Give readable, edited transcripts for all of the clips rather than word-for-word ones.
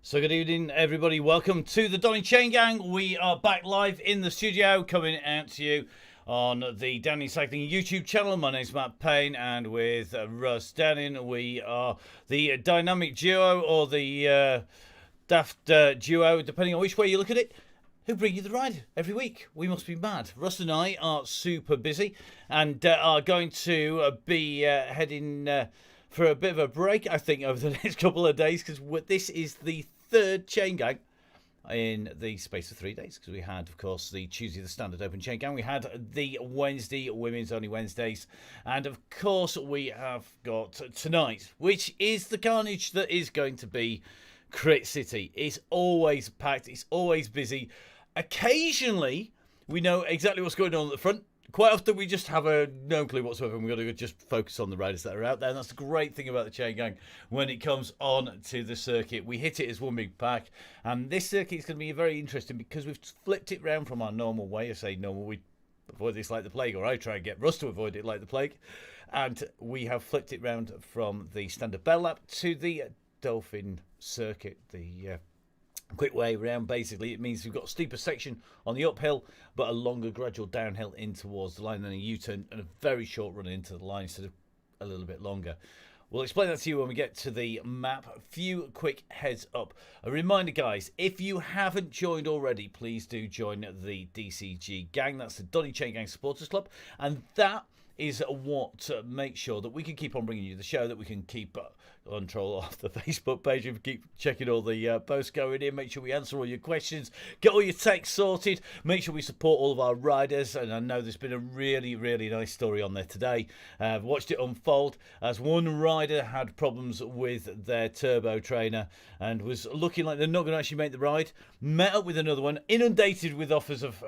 So good evening, everybody. Welcome to the Donny Chaingang. We are back live in the studio, coming out to you on the Donny Cycling YouTube channel. My name's Matt Payne, and with Russ Downing, we are the dynamic duo, or the daft duo, depending on which way you look at it, who bring you the ride every week. We must be mad. Russ and I are super busy and are going to be heading for a bit of a break, I think, over the next couple of days, because this is the third Chaingang in the space of 3 days, because we had, of course, the Tuesday, the Standard Open Chaingang. We had the Wednesday, Women's Only Wednesdays. And, of course, we have got tonight, which is the Carnage that is going to be Crit City. It's always packed. It's always busy. Occasionally, we know exactly what's going on at the front. Quite often, we just have no clue whatsoever, and we've got to just focus on the riders that are out there. And that's the great thing about the Chaingang when it comes on to the circuit. We hit it as one big pack, and this circuit is going to be very interesting because we've flipped it round from our normal way. I say normal, we avoid this like the plague, or I try and get Russ to avoid it like the plague. And we have flipped it round from the standard bell lap to the Dolphin circuit, the quick way around. Basically, it means we've got a steeper section on the uphill, but a longer gradual downhill in towards the line, then a U-turn and a very short run into the line instead of a little bit longer. We'll explain that to you when we get to the map. A few quick heads up. A reminder, guys, if you haven't joined already, please do join the DCG gang. That's the Donny Chaingang Supporters Club, and that is what makes sure that we can keep on bringing you the show, that we can keep control of the Facebook page, and keep checking all the posts going in, make sure we answer all your questions, get all your texts sorted, make sure we support all of our riders. And I know there's been a really, really nice story on there today. I've watched it unfold as one rider had problems with their turbo trainer and was looking like they're not going to actually make the ride. Met up with another one, inundated with offers of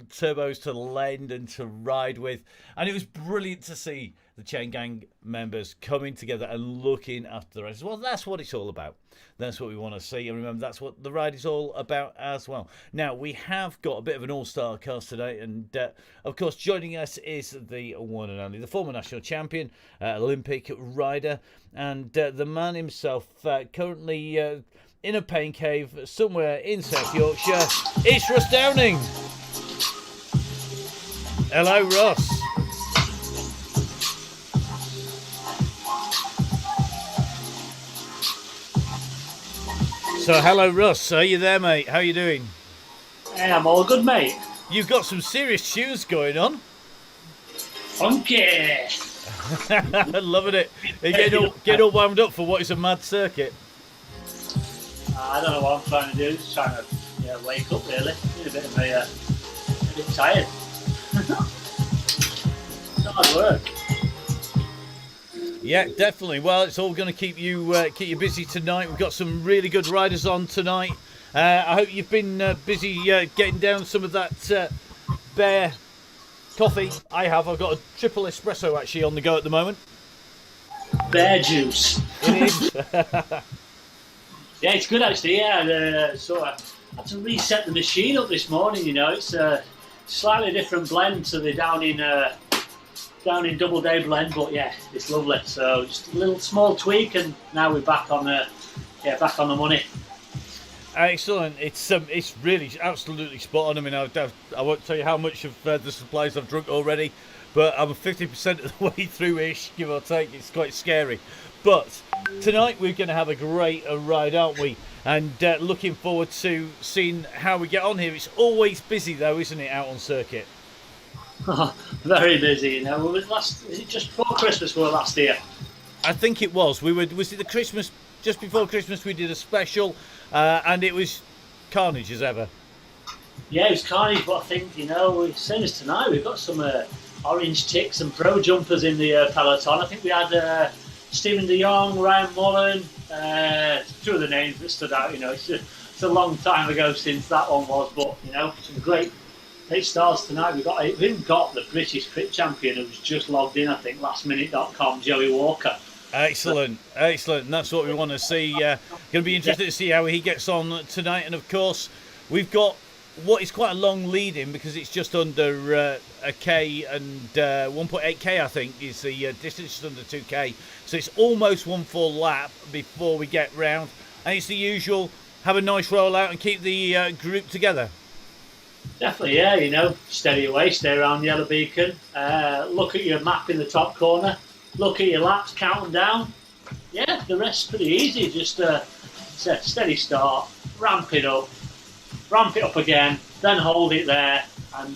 turbos to lend and to ride with, and it was brilliant to see the Chaingang members coming together and looking after the rest. Well, that's what it's all about. That's what we want to see. And remember, that's what the ride is all about as well. Now, we have got a bit of an all-star cast today. And, of course, joining us is the one and only, the former national champion, Olympic rider, and the man himself, currently in a pain cave somewhere in South Yorkshire. It's Russ Downing. Hello, Ross. So, hello, Russ. Are you there, mate? How are you doing? Hey, I'm all good, mate. You've got some serious tunes going on. Funky. Loving it. Getting all wound up for what is a mad circuit. I don't know what I'm trying to do. Just trying to wake up, really. A bit tired. It's hard work. Yeah, definitely. Well, it's all going to keep you busy tonight. We've got some really good riders on tonight. I hope you've been busy getting down some of that Bear coffee. I have. I've got a triple espresso actually on the go at the moment. Bear juice. It is. Yeah, it's good actually. Yeah, so I had to reset the machine up this morning. You know, it's a slightly different blend to the down in double day blend, but yeah, it's lovely. So just a little small tweak, and now we're back on the money. Excellent. It's really absolutely spot on. I mean, I won't tell you how much of the supplies I've drunk already, but I'm 50% of the way through-ish, give or take. It's quite scary. But tonight we're going to have a great ride, aren't we? And looking forward to seeing how we get on here. It's always busy though, isn't it, out on circuit? Very busy, you know. Was it just before Christmas we were last year? I think it was. Was it the Christmas, just before Christmas we did a special, and it was Carnage as ever. Yeah, it was Carnage, but I think, you know, same as tonight, we've got some orange ticks and pro jumpers in the peloton. I think we had Stephen de Jong, Ryan Mullen, two of the names that stood out. You know, it's a long time ago since that one was, but, you know, some great stars tonight. We've even got the British Crit Champion who's just logged in, I think, lastminute.com, Joey Walker. Excellent. And that's what we want to see. Going to be interested to see how he gets on tonight. And of course, we've got what is quite a long lead in, because it's just under a K and 1.8K, I think, is the distance, under 2K. So it's almost 1 full lap before we get round. And it's the usual have a nice rollout and keep the group together. Definitely, yeah. Steady away, stay around Yellow Beacon. Look at your map in the top corner. Look at your laps, count them down. Yeah, the rest's pretty easy. Just a steady start, ramp it up again, then hold it there, and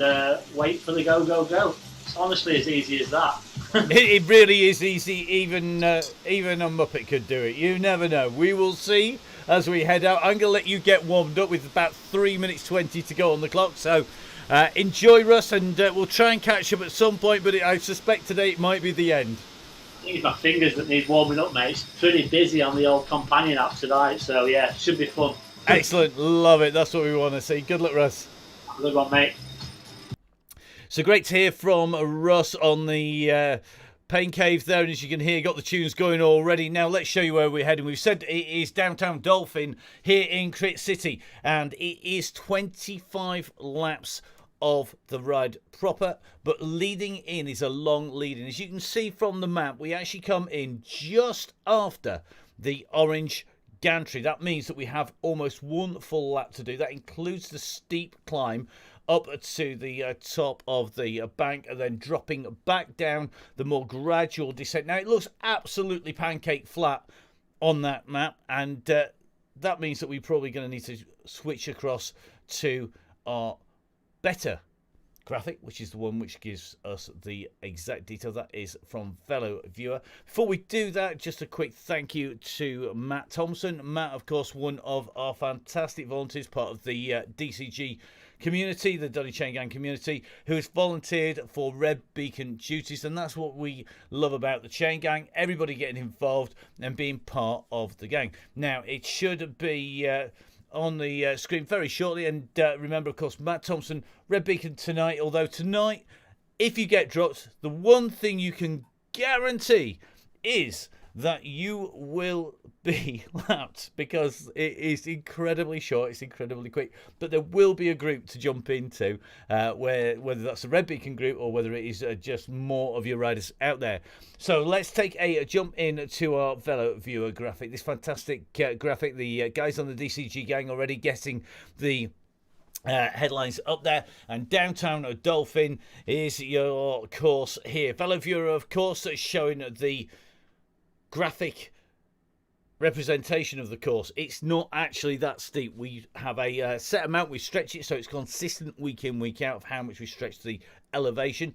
wait for the go, go, go. It's honestly as easy as that. It really is easy. Even a Muppet could do it. You never know. We will see as we head out. I'm going to let you get warmed up with about 3 minutes 20 to go on the clock. So enjoy, Russ, and we'll try and catch up at some point. But I suspect today it might be the end. I think it's my fingers that need warming up, mate. It's pretty busy on the old companion app tonight. So, yeah, should be fun. Excellent. Love it. That's what we want to see. Good luck, Russ. Have a good one, mate. So great to hear from Russ on the Pain Cave there. And as you can hear, got the tunes going already. Now let's show you where we're heading. We've said it is downtown Dolphin here in Crit City. And it is 25 laps of the ride proper. But leading in is a long lead in. As you can see from the map, we actually come in just after the orange gantry. That means that we have almost one full lap to do. That includes the steep climb up to the top of the bank and then dropping back down the more gradual descent. Now, it looks absolutely pancake flat on that map, and that means that we're probably going to need to switch across to our better graphic, which is the one which gives us the exact detail. That is from fellow viewer. Before we do that, just a quick thank you to Matt Thompson. Matt, of course, one of our fantastic volunteers, part of the DCG community, the Donny Chaingang community, who has volunteered for Red Beacon duties, and that's what we love about the Chaingang, everybody getting involved and being part of the gang. Now, it should be on the screen very shortly, and remember, of course, Matt Thompson, Red Beacon tonight, although tonight, if you get dropped, the one thing you can guarantee is that you will be lapped, because it is incredibly short, it's incredibly quick, but there will be a group to jump into, whether that's a Red Beacon group or whether it is just more of your riders out there. So let's take a jump into our fellow viewer graphic, this fantastic graphic. The guys on the DCG gang already getting the headlines up there, and downtown Dolphin is your course here. Fellow viewer, of course, showing the graphic representation of the course. It's not actually that steep. We have a set amount, we stretch it so it's consistent week in, week out of how much we stretch the elevation.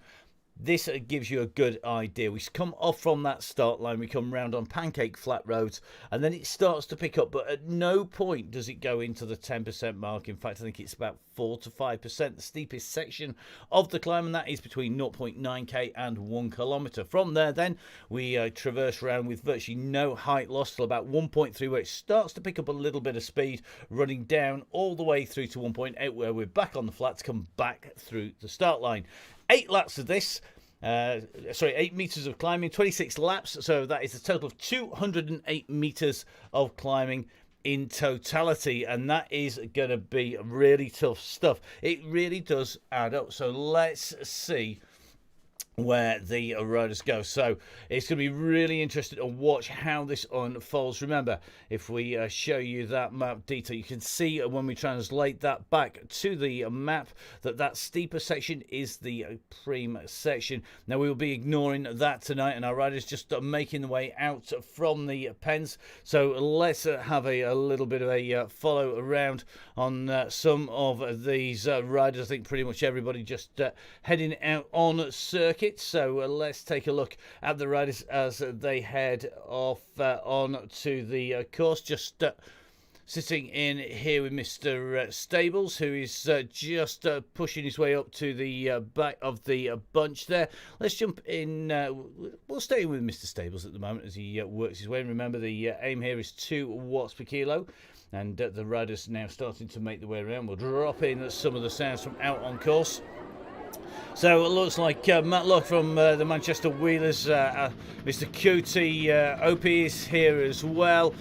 This gives you a good idea. We come off from that start line, we come round on pancake flat roads, and then it starts to pick up, but at no point does it go into the 10% mark. In fact, I think it's about 4 to 5%, the steepest section of the climb, and that is between 0.9k and 1 kilometre. From there, then, we traverse around with virtually no height loss till about 1.3, where it starts to pick up a little bit of speed, running down all the way through to 1.8, where we're back on the flat to come back through the start line. 8 laps of this, 8 metres of climbing, 26 laps, so that is a total of 208 metres of climbing in totality, and that is going to be really tough stuff. It really does add up, so let's see where the riders go. So it's going to be really interesting to watch how this unfolds. Remember, if we show you that map detail, you can see when we translate that back to the map that steeper section is the prime section. Now, we will be ignoring that tonight, and our riders just making the way out from the pens. So let's have a little bit of a follow around on some of these riders. I think pretty much everybody just heading out on circuit. So let's take a look at the riders as they head off on to the course. Just sitting in here with Mr. Stables, who is just pushing his way up to the back of the bunch there. Let's jump in. We'll stay with Mr. Stables at the moment as he works his way. And remember, the aim here is 2 watts per kilo. And the riders now starting to make their way around. We'll drop in some of the sounds from out on course. So it looks like Matlock from the Manchester Wheelers, Mr. Cootie, OP is here as well,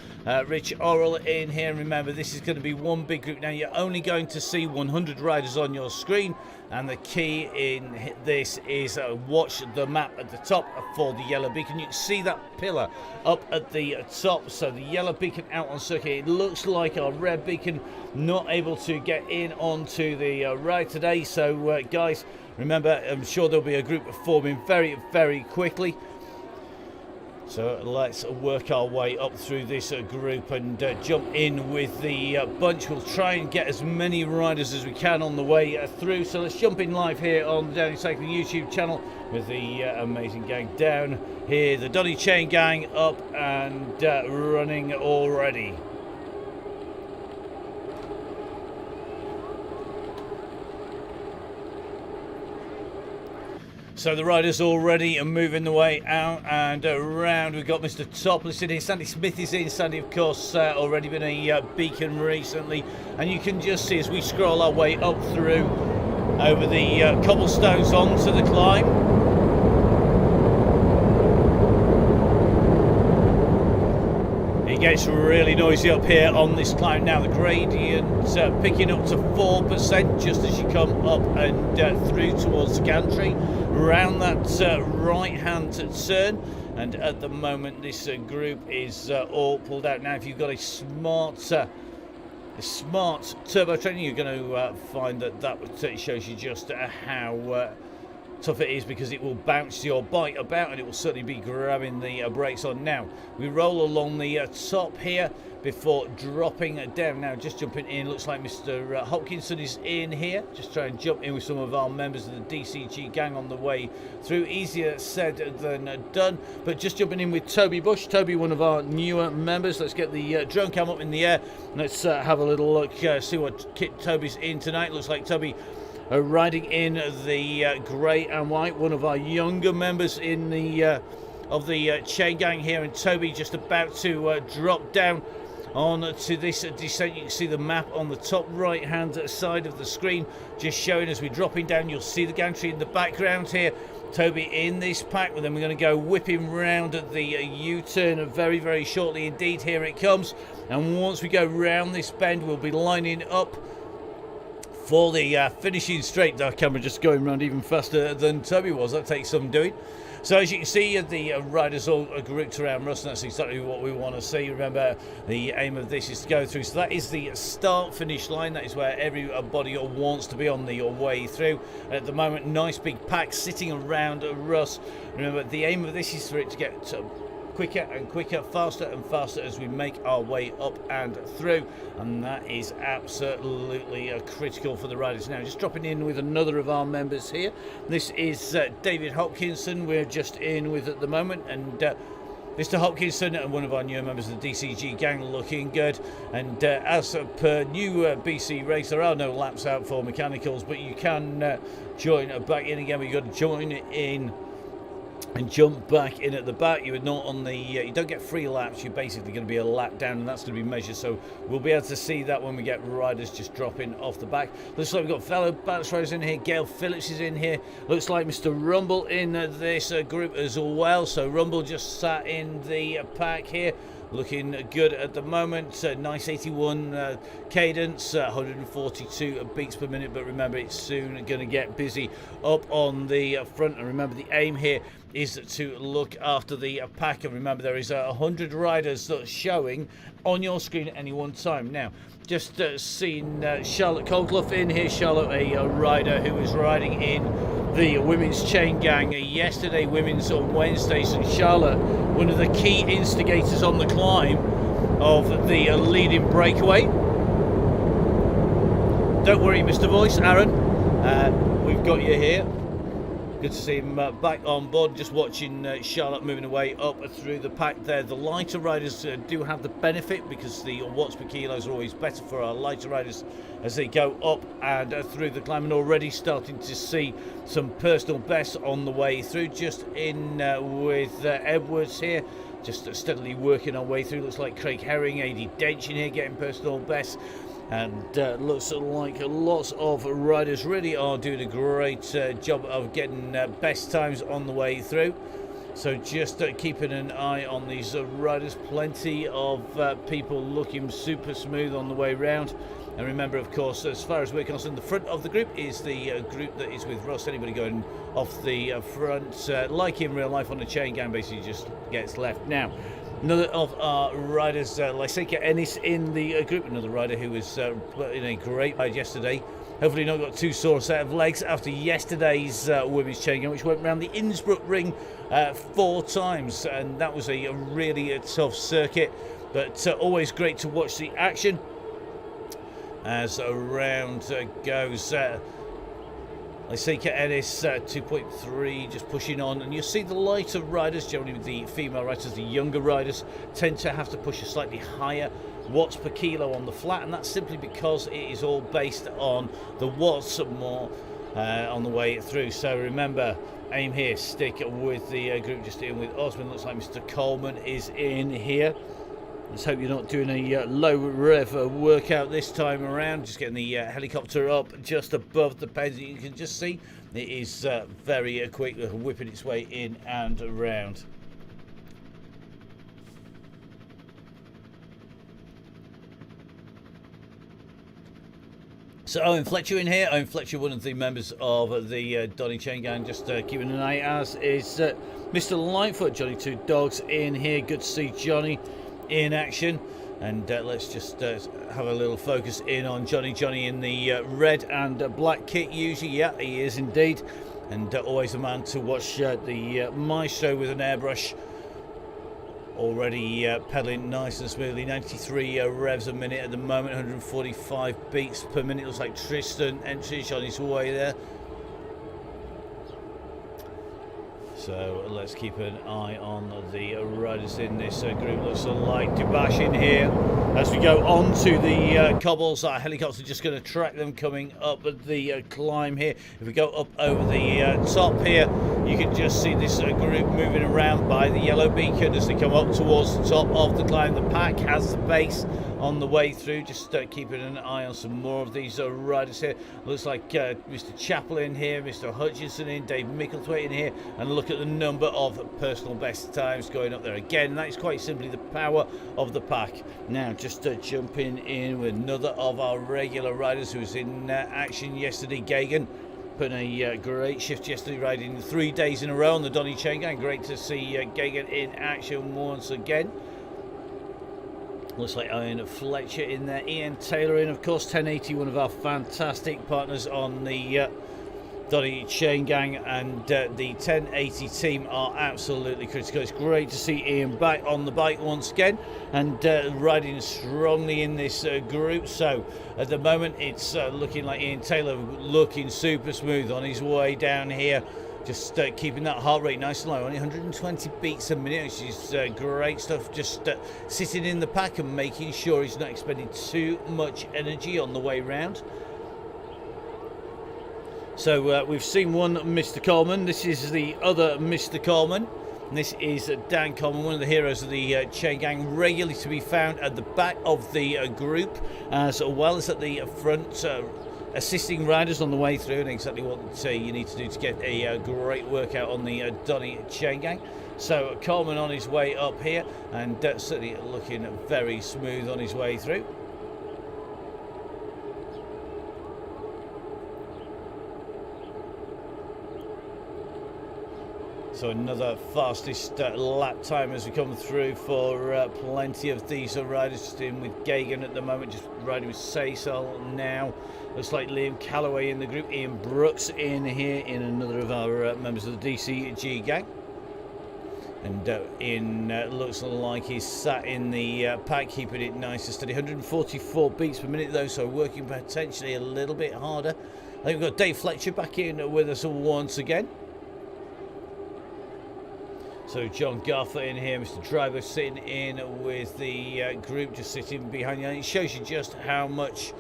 Rich Orrell in here. And remember, this is going to be one big group. Now you're only going to see 100 riders on your screen, and the key in this is watch the map at the top for the yellow beacon. You can see that pillar up at the top, so the yellow beacon out on circuit. It looks like our red beacon not able to get in onto the ride today, so guys, remember, I'm sure there'll be a group forming very, very quickly. So let's work our way up through this group and jump in with the bunch. We'll try and get as many riders as we can on the way through. So let's jump in live here on the Donny Cycling YouTube channel with the amazing gang down here. The Donny Chaingang up and running already. So the riders already are moving the way out and around. We've got Mr. Topless in here. Sandy Smith is in. Sandy, of course, already been a beacon recently. And you can just see as we scroll our way up through over the cobblestones onto the climb. It gets really noisy up here on this climb now. The gradient picking up to 4% just as you come up and through towards the gantry. Around that right-hand turn, and at the moment this group is all pulled out. Now if you've got a smart turbo training, you're going to find that shows you just how tough it is, because it will bounce your bike about and it will certainly be grabbing the brakes on. Now we roll along the top here before dropping down. Now just jumping in, looks like Mr. Hopkinson is in here. Just try and jump in with some of our members of the DCG gang on the way through. Easier said than done, but just jumping in with Toby Bush. Toby, one of our newer members. Let's get the drone cam up in the air. Let's have a little look, see what kit Toby's in tonight. Looks like Toby riding in the grey and white, one of our younger members in the of the Chaingang here, and Toby just about to drop down on to this descent. You can see the map on the top right hand side of the screen just showing as we're dropping down. You'll see the gantry in the background here. Toby in this pack, and then we're going to go whipping round at the U-turn very, very shortly indeed. Here it comes, and once we go round this bend, we'll be lining up for the finishing straight. Our camera just going around even faster than Toby was. That takes some doing. So as you can see, the riders all are grouped around Russ, and that's exactly what we want to see. Remember, the aim of this is to go through. So that is the start-finish line. That is where everybody wants to be on the way through. At the moment, nice big pack sitting around Russ. Remember, the aim of this is for it to get quicker and quicker, faster and faster as we make our way up and through, and that is absolutely critical for the riders. Now just dropping in with another of our members here. This is David Hopkinson we're just in with at the moment, and Mr. Hopkinson and one of our newer members of the DCG gang looking good. And as per new BC race, there are no laps out for mechanicals, but you can join back in again. But you've got to join in and jump back in at the back. You are not on the you don't get 3 laps. You're basically going to be a lap down, and that's going to be measured, so we'll be able to see that when we get riders just dropping off the back. Looks like we've got fellow balance riders in here. Gail Phillips is in here. Looks like Mr. Rumble in this group as well. So Rumble just sat in the pack here, looking good at the moment. Nice 81 cadence, 142 beats per minute, but remember, it's soon going to get busy up on the front. And remember, the aim here is to look after the pack, and remember, there is 100 riders that are showing on your screen at any one time. Now just seen Charlotte Coldclough in here. Charlotte, a rider who was riding in the women's Chaingang yesterday, women's on Wednesdays, and Charlotte, one of the key instigators on the climb of the leading breakaway. Don't worry, Mr. Voice, Aaron, we've got you here. Good to see him back on board. Just watching Charlotte moving away up through the pack there. The lighter riders do have the benefit, because the watts per kilos are always better for our lighter riders as they go up and through the climb, and already starting to see some personal bests on the way through. Just in with Edwards here, just steadily working our way through. Looks like Craig Herring, AD Dench in here getting personal bests. And looks like lots of riders really are doing a great job of getting best times on the way through. So just keeping an eye on these riders. Plenty of people looking super smooth on the way round. And remember, of course, as far as we're concerned, the front of the group is the group that is with Ross. Anybody going off the front, like in real life on the Chaingang, basically just gets left. Now, another of our riders, Lyseka Ennis in the group, another rider who was in a great ride yesterday. Hopefully not got too sore a set of legs after yesterday's women's Chaingang, which went around the Innsbruck ring 4 times, and that was a really tough circuit, but always great to watch the action as a round goes. Lyseka Ennis 2.3, just pushing on, and you see the lighter riders, generally the female riders, the younger riders, tend to have to push a slightly higher watts per kilo on the flat, and that's simply because it is all based on the watts more on the way through. So remember, aim here, stick with the group just in with Osman. Looks like Mr. Coleman is in here. Let's hope you're not doing a low rev workout this time around. Just getting the helicopter up just above the pens. You can just see it is very quick, whipping its way in and around. So Owen Fletcher in here. Owen Fletcher, one of the members of the Donny Chaingang, just keeping an eye, as is Mr. Lightfoot. Johnny Two Dogs in here. Good to see Johnny in action. And let's just have a little focus in on Johnny. Johnny in the red and black kit usually. Yeah, he is indeed. And always a man to watch. The maestro with an airbrush. Already pedalling nice and smoothly. 93 revs a minute at the moment, 145 beats per minute. Looks like Tristan Entridge on his way there. So let's keep an eye on the riders in this group. Looks like Dubash in here. As we go on to the cobbles, our helicopter just going to track them coming up the climb here. If we go up over the top here, you can just see this group moving around by the yellow beacon as they come up towards the top of the climb. The pack has the base on the way through. Just keeping an eye on some more of these riders here. Looks like Mr. Chaplin here, Mr. Hutchinson in, Dave Micklethwaite in here, and look at the number of personal best times going up there again. That is quite simply the power of the pack. Now just jumping in with another of our regular riders who was in action yesterday, Gagan. Putting a great shift yesterday, riding 3 days in a row on the Donny Chaingang. Great to see Gagan in action once again. Looks like Owen Fletcher in there. Ian Taylor in, of course. 1080, one of our fantastic partners on the Donny Chaingang, and the 1080 team are absolutely critical. It's great to see Ian back on the bike once again and riding strongly in this group. So at the moment it's looking like Ian Taylor looking super smooth on his way down here. Just keeping that heart rate nice and low, only 120 beats a minute, which is great stuff. Just sitting in the pack and making sure he's not expending too much energy on the way round. So we've seen one Mr. Coleman. This is the other Mr. Coleman. And this is Dan Coleman, one of the heroes of the Chaingang, regularly to be found at the back of the group, as well as at the front, assisting riders on the way through, and exactly what you need to do to get a great workout on the Donny Chaingang. So Coleman on his way up here, and certainly looking very smooth on his way through. So another fastest lap time as we come through for plenty of these riders. Just in with Gagan at the moment, just riding with Saysal now. Looks like Liam Calloway in the group, Ian Brooks in here, in another of our members of the DCG gang. And Ian looks like he's sat in the pack, keeping it nice and steady. 144 beats per minute though, so working potentially a little bit harder. I think we've got Dave Fletcher back in with us once again. So John Garfer in here, Mr. Driver sitting in with the group, just sitting behind you. And it shows you just how much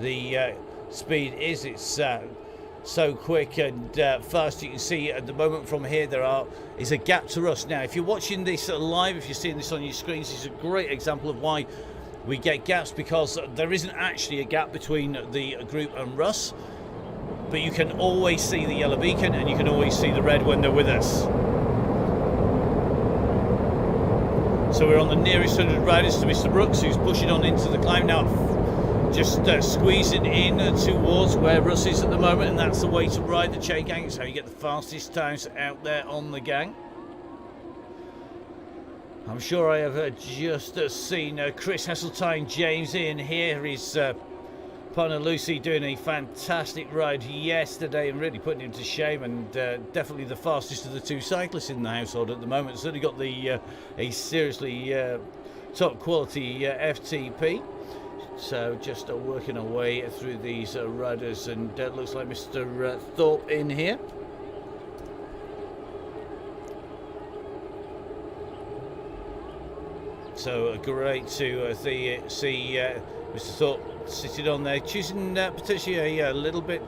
the speed is. It's so quick and fast. You can see at the moment from here there is a gap to us. Now if you're watching this live, if you're seeing this on your screens, this is a great example of why we get gaps because there isn't actually a gap between the group and Russ, but you can always see the yellow beacon and you can always see the red when they're with us. So we're on the nearest 100 riders to Mr. Brooks, who's pushing on into the climb now, just squeezing in towards where Russ is at the moment, and that's the way to ride the Chaingang. It's how you get the fastest times out there on the gang. I'm sure I have just seen Chris Heseltine James in here. His partner Lucy doing a fantastic ride yesterday and really putting him to shame, and definitely the fastest of the two cyclists in the household at the moment. Certainly got the a seriously top quality FTP. So just working our way through these riders, and looks like Mr. Thorpe in here. So great to see Mr. Thorpe sitting on there, choosing potentially a little bit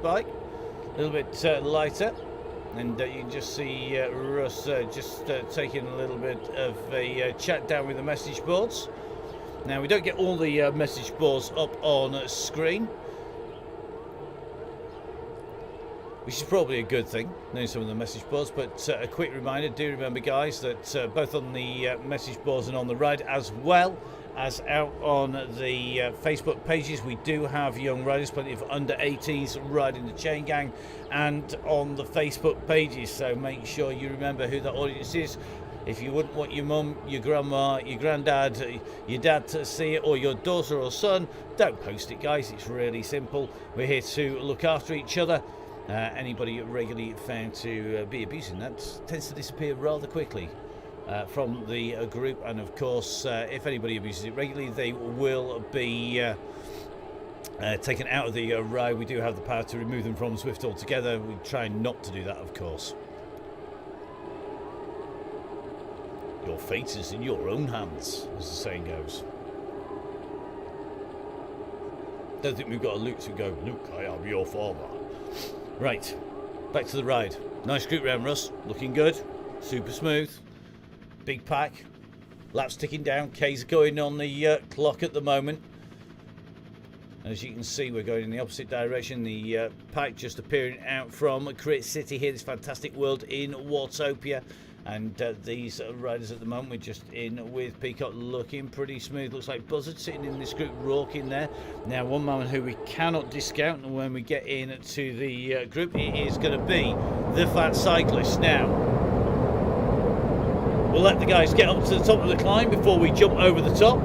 bike, a little bit lighter, and you can just see Russ just taking a little bit of a chat down with the message boards. Now we don't get all the message boards up on screen, which is probably a good thing, knowing some of the message boards, but a quick reminder, do remember guys that both on the message boards and on the ride, as well as out on the Facebook pages, we do have young riders, plenty of under 18s riding the Chaingang, and on the Facebook pages, so make sure you remember who the audience is. If you wouldn't want your mum, your grandma, your granddad, your dad to see it, or your daughter or son, don't post it guys, it's really simple. We're here to look after each other. Anybody regularly found to be abusing that tends to disappear rather quickly from the group, and of course if anybody abuses it regularly, they will be taken out of the ride. We do have the power to remove them from Zwift altogether. We try not to do that, of course. Your fate is in your own hands, as the saying goes. Don't think we've got a Luke to go, Luke, I am your father. Right, back to the ride. Nice group round, Russ. Looking good. Super smooth. Big pack. Laps ticking down. K's going on the clock at the moment. As you can see, we're going in the opposite direction. The pack just appearing out from Crit City here, this fantastic world in Watopia. And these riders at the moment, we're just in with Peacock, looking pretty smooth. Looks like Buzzard sitting in this group, Rourke in there. Now, one moment who we cannot discount when we get into the group, it is going to be the Fat Cyclist. Now, we'll let the guys get up to the top of the climb before we jump over the top.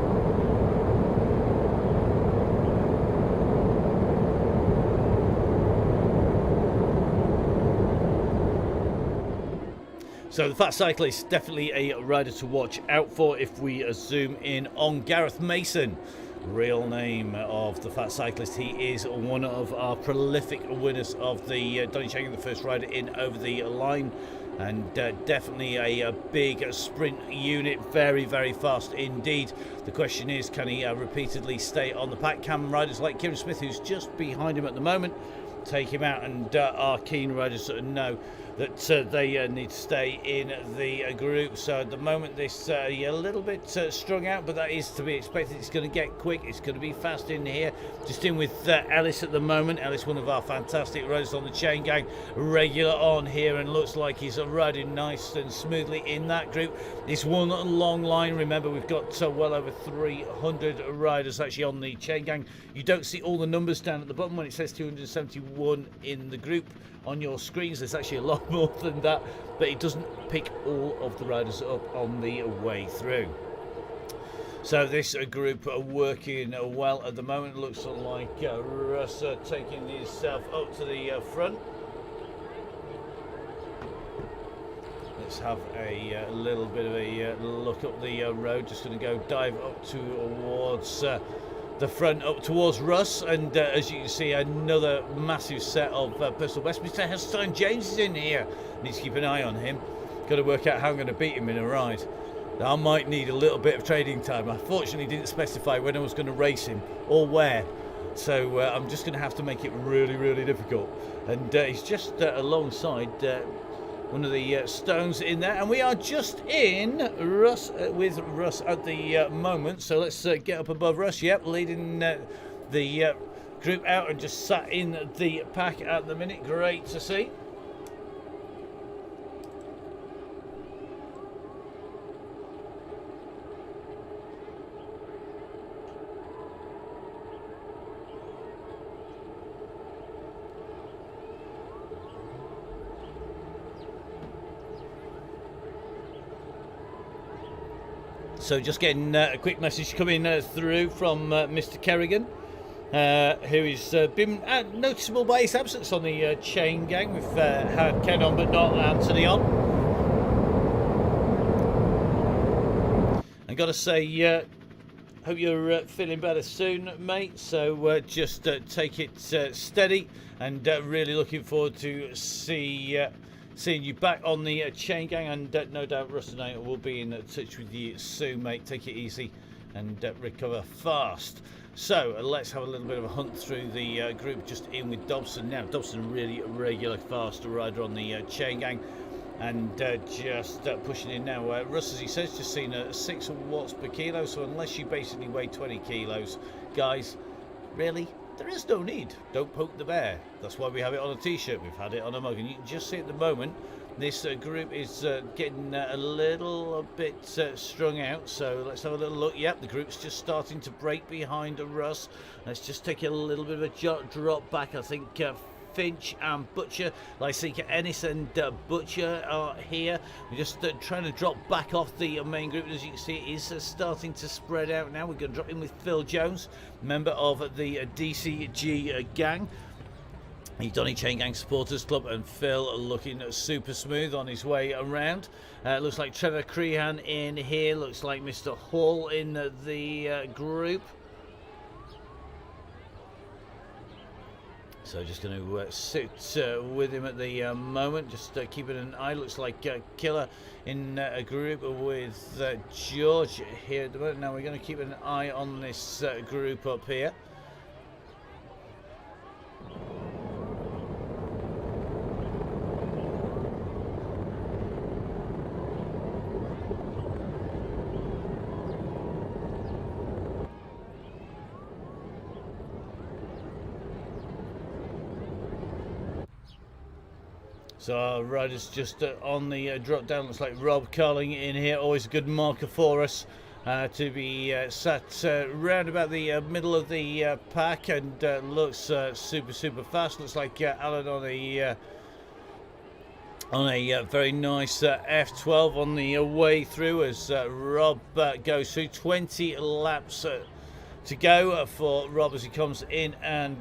So the Fat Cyclist, definitely a rider to watch out for. If we zoom in on Gareth Mason, real name of the Fat Cyclist, he is one of our prolific winners of the Donny Chaingang, the first rider in over the line, and definitely a big sprint unit, very, very fast indeed. The question is, can he repeatedly stay on the pack? Can riders like Kieran Smith, who's just behind him at the moment, take him out? And our keen riders know that they need to stay in the group. So at the moment this a little bit strung out, but that is to be expected. It's going to get quick, it's going to be fast in here. Just in with Ellis at the moment. Ellis, one of our fantastic riders on the Chaingang, regular on here, and looks like he's riding nice and smoothly in that group. This one long line, remember we've got well over 300 riders actually on the Chaingang. You don't see all the numbers down at the bottom when it says 271 in the group on your screens. There's actually a lot more than that, but it doesn't pick all of the riders up on the way through. So this group are working well at the moment. Looks like Russ taking himself up to the front. Let's have a little bit of a look up the road. Just going to go dive up towards the front, up towards Russ, and as you can see, another massive set of personal best. Mr. Heseltine James is in here. Need to keep an eye on him. Got to work out how I'm going to beat him in a ride. I might need a little bit of trading time. I fortunately didn't specify when I was going to race him or where, so I'm just going to have to make it really, really difficult. And he's just alongside one of the stones in there, and we are just in Russ with Russ at the moment. So let's get up above Russ. Yep, leading the group out and just sat in the pack at the minute. Great to see. So just getting a quick message coming through from Mr. Kerrigan, who has been noticeable by his absence on the Chaingang. We've had Ken on but not Anthony on. I got to say, hope you're feeling better soon, mate. So just take it steady, and really looking forward to seeing you back on the Chaingang, and no doubt Russ and I will be in touch with you soon, mate. Take it easy and recover fast. So let's have a little bit of a hunt through the group. Just in with Dobson now. Dobson, really a regular fast rider on the Chaingang, and just pushing in now. Russ, as he says, just seen 6 watts per kilo. So unless you basically weigh 20 kilos, guys, really, there is no need. Don't poke the bear. That's why we have it on a t-shirt. We've had it on a mug, and you can just see at the moment this group is getting a little bit strung out. So let's have a little look. Yep, the group's just starting to break behind Russ. Let's just take a little bit of a drop back. I think Finch and Butcher, Lyseca Ennis and Butcher are here. We're just trying to drop back off the main group. As you can see, it is starting to spread out now. We're going to drop in with Phil Jones, member of the DCG gang, the Donny Chaingang Supporters Club, and Phil looking super smooth on his way around. Looks like Trevor Crehan in here. Looks like Mr. Hall in the group. So just going to sit with him at the moment, just keeping an eye. Looks like Killer in a group with George here at the moment. Now we're going to keep an eye on this group up here. So our riders just on the drop down. Looks like Rob Carling in here, always a good marker for us to be sat round about the middle of the pack, and looks super fast. Looks like Alan on a very nice F12 on the way through, as Rob goes through. 20 laps to go for Rob as he comes in and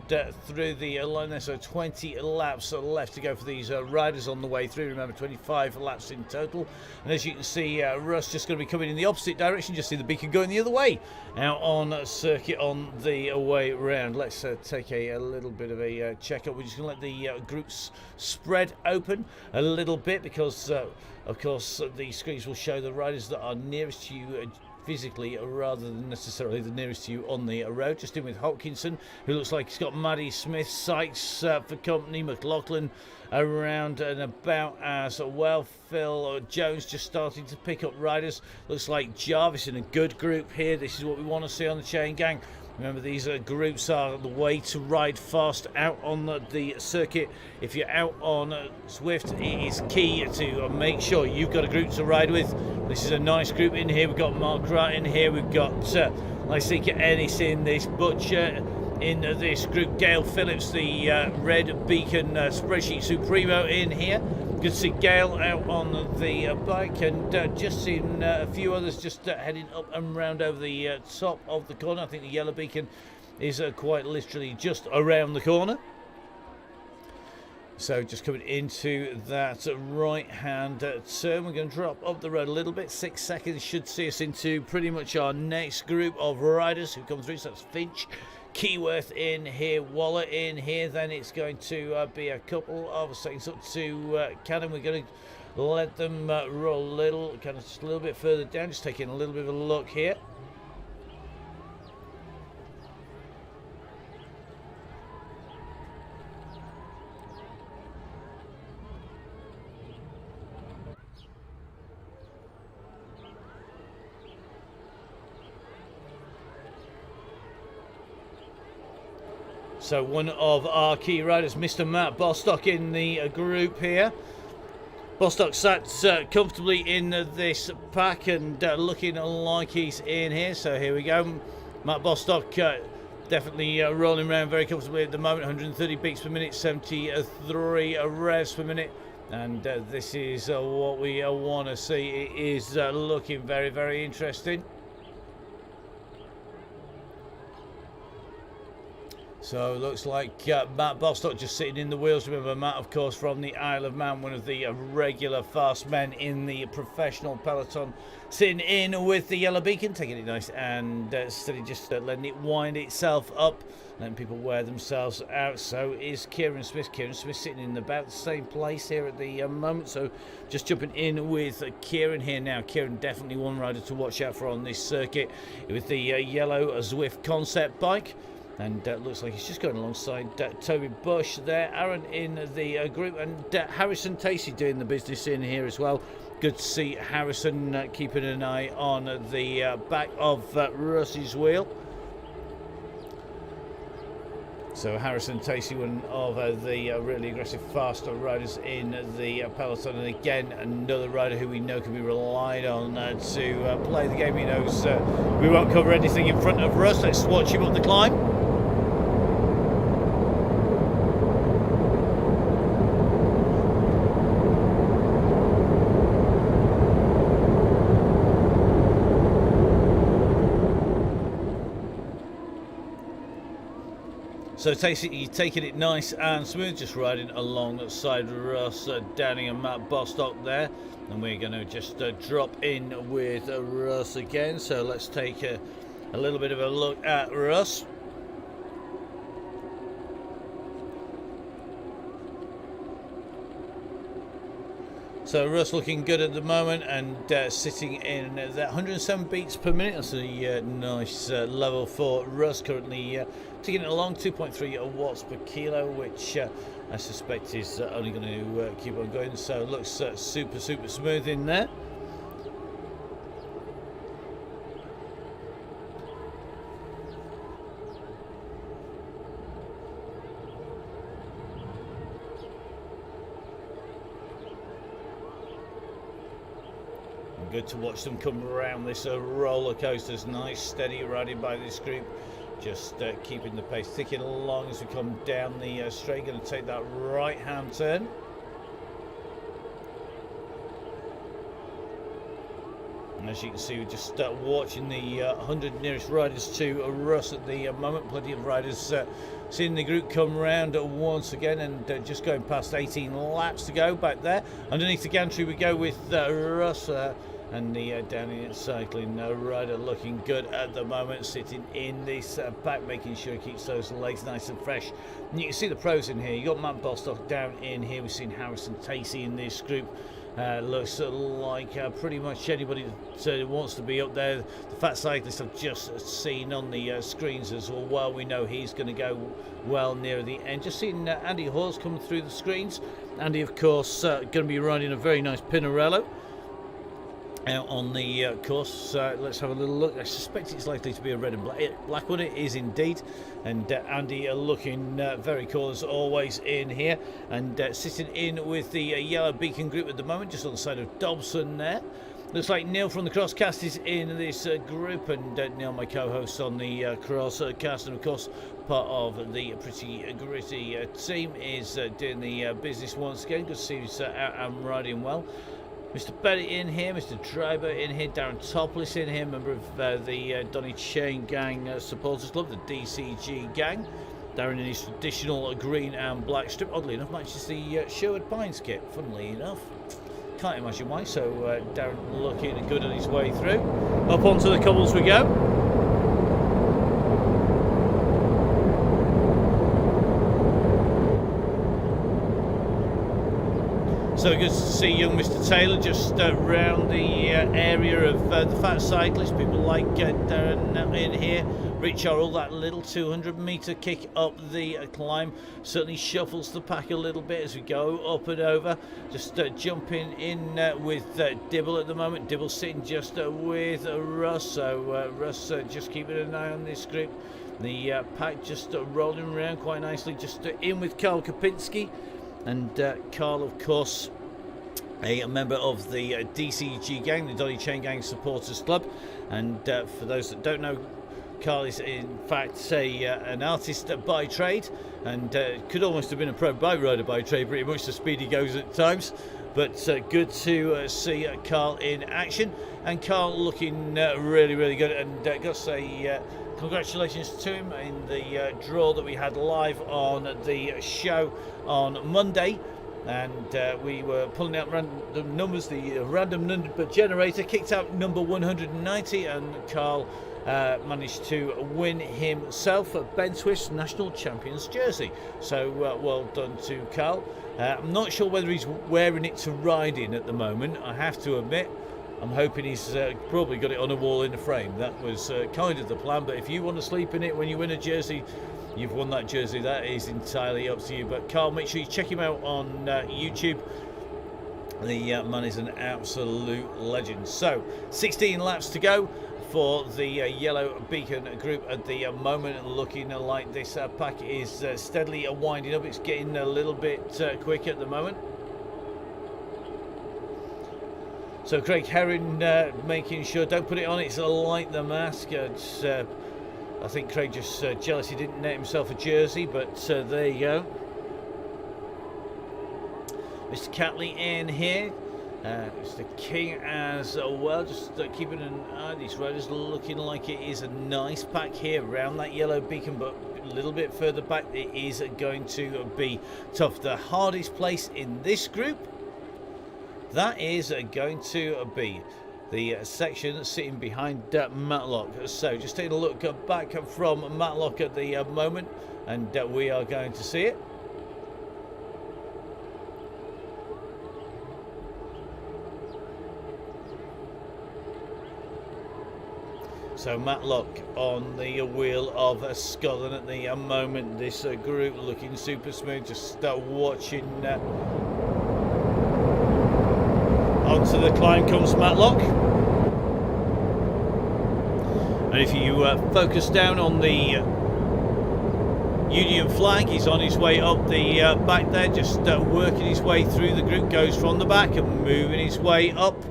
through the line there. So 20 laps left to go for these riders on the way through. Remember, 25 laps in total. And as you can see, Russ just going to be coming in the opposite direction. Just see the beacon going the other way out on circuit on the way round. Let's take a little bit of a check up. We're just going to let the groups spread open a little bit, because of course the screens will show the riders that are nearest to you physically, rather than necessarily the nearest to you on the road. Just in with Hopkinson, who looks like he's got Maddie Smith, Sykes for company, McLaughlin around and about as well. Phil Jones just starting to pick up riders. Looks like Jarvis in a good group here. This is what we want to see on the Chaingang. Remember, these groups are the way to ride fast out on the circuit. If you're out on Swift, it is key to make sure you've got a group to ride with. This is a nice group in here. We've got Mark Wright in here. We've got Lyseca Ennis in this, Butcher in this group, Gail Phillips, the Red Beacon Spreadsheet Supremo in here. Good to see Gail out on the bike, and just seen a few others just heading up and round over the top of the corner. I think the Yellow Beacon is quite literally just around the corner. So just coming into that right hand turn, we're going to drop up the road a little bit. 6 seconds should see us into pretty much our next group of riders who come through. So that's Finch, Keyworth in here, Waller in here. Then it's going to be a couple of seconds up to Cannon. We're going to let them roll a little, kind of just a little bit further down, just taking a little bit of a look here. So one of our key riders, Mr. Matt Bostock, in the group here. Bostock sat comfortably in this pack and looking like he's in here. So here we go. Matt Bostock definitely rolling around very comfortably at the moment. 130 beats per minute, 73 revs per minute. And this is what we want to see. It is looking very, very interesting. So looks like Matt Bostock just sitting in the wheels. Remember Matt, of course, from the Isle of Man, one of the regular fast men in the professional peloton, sitting in with the yellow beacon, taking it nice and steady, just letting it wind itself up, letting people wear themselves out. So is Kieran Smith. Kieran Smith sitting in about the same place here at the moment. So just jumping in with Kieran here now. Kieran definitely one rider to watch out for on this circuit with the yellow Zwift concept bike. And looks like he's just going alongside Toby Bush there. Aaron in the group, and Harrison Tacey doing the business in here as well. Good to see Harrison keeping an eye on the back of Russ's wheel. So Harrison Tacey, one of the really aggressive, fast riders in the peloton, and again another rider who we know can be relied on to play the game. He knows we won't cover anything in front of Russ. Let's watch him up the climb. So Tacey taking it nice and smooth, just riding alongside Russ, Donny and Matt Bostock there. And we're going to just drop in with Russ again. So let's take a little bit of a look at Russ. So Russ looking good at the moment and sitting in that 107 beats per minute. That's a nice level for Russ. Currently taking it along 2.3 watts per kilo, which I suspect is only going to keep on going. So it looks super smooth in there. Good to watch them come around this roller coaster. Nice steady riding by this group, just keeping the pace, ticking along as we come down the straight. Going to take that right hand turn. And as you can see, we're just watching the 100 nearest riders to Russ at the moment. Plenty of riders seeing the group come round once again, and just going past 18 laps to go back there. Underneath the gantry we go with Russ. And the Donny cycling rider looking good at the moment, sitting in this pack, making sure he keeps those legs nice and fresh. And you can see the pros in here. You got Matt Bostock down in here. We've seen Harrison Tacey in this group. Looks like pretty much anybody that wants to be up there. The fat cyclist I've just seen on the screens as well. We know he's going to go well near the end. Just seen Andy Hawes coming through the screens. Andy, of course, going to be riding a very nice Pinarello out on the course. Let's have a little look. I suspect it's likely to be a red and black one. It is indeed. And Andy looking very cool as always in here, and sitting in with the yellow beacon group at the moment, just on the side of Dobson there. Looks like Neil from the Crosscast is in this group, and Neil, my co-host on the Crosscast, and of course part of the Pretty Gritty team, is doing the business once again. Good to see he's out and riding well. Mr. Bennett in here, Mr. Driver in here, Darren Topless in here, member of the Donny Chaingang supporters club, the DCG gang. Darren in his traditional green and black strip. Oddly enough, matches the Sherwood Pines kit, funnily enough. Can't imagine why. So Darren looking good on his way through. Up onto the cobbles we go. So good to see young Mr. Taylor just around the area of the fat cyclists. People like Darren in here. Rich Orrell, that little 200-metre kick up the climb, certainly shuffles the pack a little bit as we go up and over. Just jumping in with Dibble at the moment. Dibble sitting just with Russ. So Russ just keeping an eye on this group. The pack just rolling around quite nicely, just in with Carl Kopinski. And Carl, of course, a member of the DCG gang, the Donny Chaingang Supporters Club. And for those that don't know, Carl is in fact an artist by trade, and could almost have been a pro bike rider by trade, pretty much the speed he goes at times. But good to see Carl in action, and Carl looking really, really good. And got to say congratulations to him in the draw that we had live on the show on Monday. And we were pulling out random numbers. The random number generator kicked out number 190, and Carl managed to win himself a Ben Swift's National Champions jersey. So well done to Carl. I'm not sure whether he's wearing it to ride in at the moment, I have to admit. I'm hoping he's probably got it on a wall in a frame. That was kind of the plan, but if you want to sleep in it when you win a jersey, you've won that jersey. That is entirely up to you. But Carl, make sure you check him out on YouTube. The man is an absolute legend. So 16 laps to go for the yellow beacon group at the moment, looking like this pack is steadily winding up. It's getting a little bit quick at the moment. So Craig Herring making sure, don't put it on, it's like the mask. I think Craig just jealous he didn't net himself a jersey, but there you go. Mr. Catley in here. Mr. King as well, just keeping an eye. These riders looking like it is a nice pack here around that yellow beacon, but a little bit further back it is going to be tough. The hardest place in this group, that is going to be the section sitting behind Matlock. So just taking a look back from Matlock at the moment, and we are going to see it. So Matlock on the wheel of Scotland at the moment. This group looking super smooth. Just watching. Onto the climb comes Matlock. And if you focus down on the Union flag, he's on his way up the back there, just working his way through the group, goes from the back and moving his way up.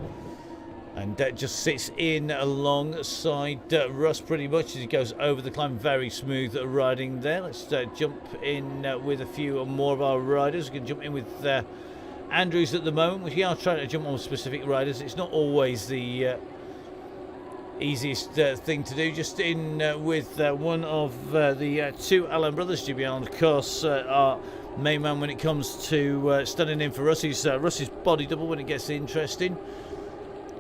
And just sits in alongside Russ pretty much as he goes over the climb. Very smooth riding there. Let's jump in with a few more of our riders. We can jump in with Andrews at the moment. We are trying to jump on specific riders. It's not always the easiest thing to do. Just in with one of the two Allen brothers, Jimmy Allen, of course, our main man when it comes to standing in for Russ's body double when it gets interesting.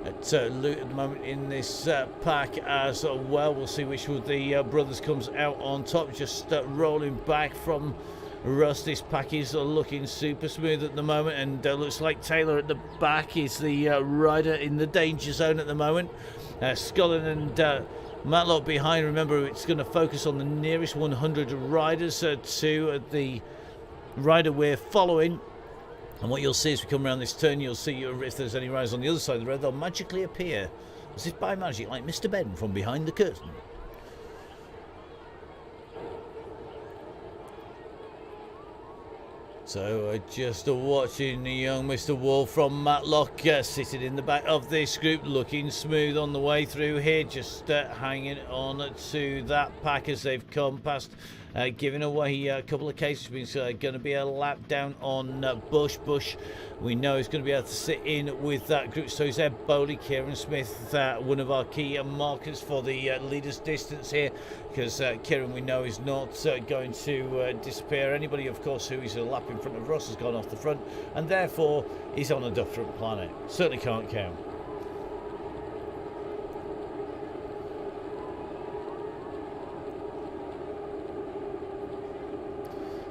At loot at the moment in this pack as well. We'll see which of the brothers comes out on top. Just rolling back from Russ. This pack is looking super smooth at the moment, and looks like Taylor at the back is the rider in the danger zone at the moment. Scotland and Matlock behind. Remember, it's going to focus on the nearest 100 riders to the rider we're following. And what you'll see as we come around this turn, you'll see if there's any riders on the other side of the road, they'll magically appear as if by magic, like Mr. Ben from behind the curtain. So just watching the young Mr. Wall from Matlock sitting in the back of this group, looking smooth on the way through here, just hanging on to that pack as they've come past, giving away a couple of cases. It's going to be a lap down on Bush. We know he's going to be able to sit in with that group. So he's there, Bowley, Kieran Smith, one of our key markers for the leaders distance here, because Kieran we know is not going to disappear. Anybody, of course, who is a lap in front of Ross has gone off the front, and therefore he's on a different planet. Certainly can't count.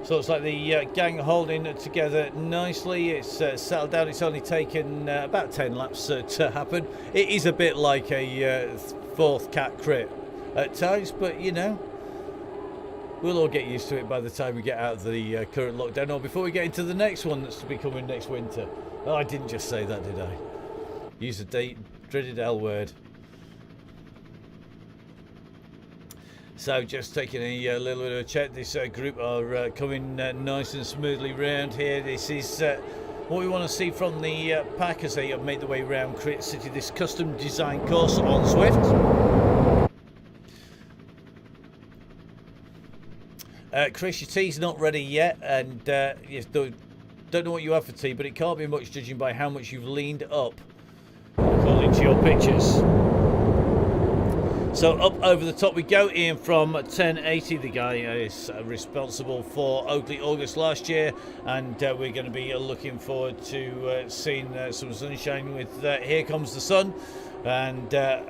So it's like the gang holding together nicely. It's settled down. It's only taken about 10 laps to happen. It is a bit like a fourth cat crit at times, but you know, we'll all get used to it by the time we get out of the current lockdown, or before we get into the next one that's to be coming next winter. Oh, I didn't just say that, did I? Use the dreaded L word. So just taking a little bit of a check. This group are coming nice and smoothly round here. This is what we want to see from the pack as they make their way around Crit City, this custom design course on Swift. Chris, your tea's not ready yet, and you don't know what you have for tea, but it can't be much judging by how much you've leaned up, according to your pictures. So up over the top we go, Ian from 1080. The guy is responsible for Oakley August last year, and we're going to be looking forward to seeing some sunshine with Here Comes the Sun. And the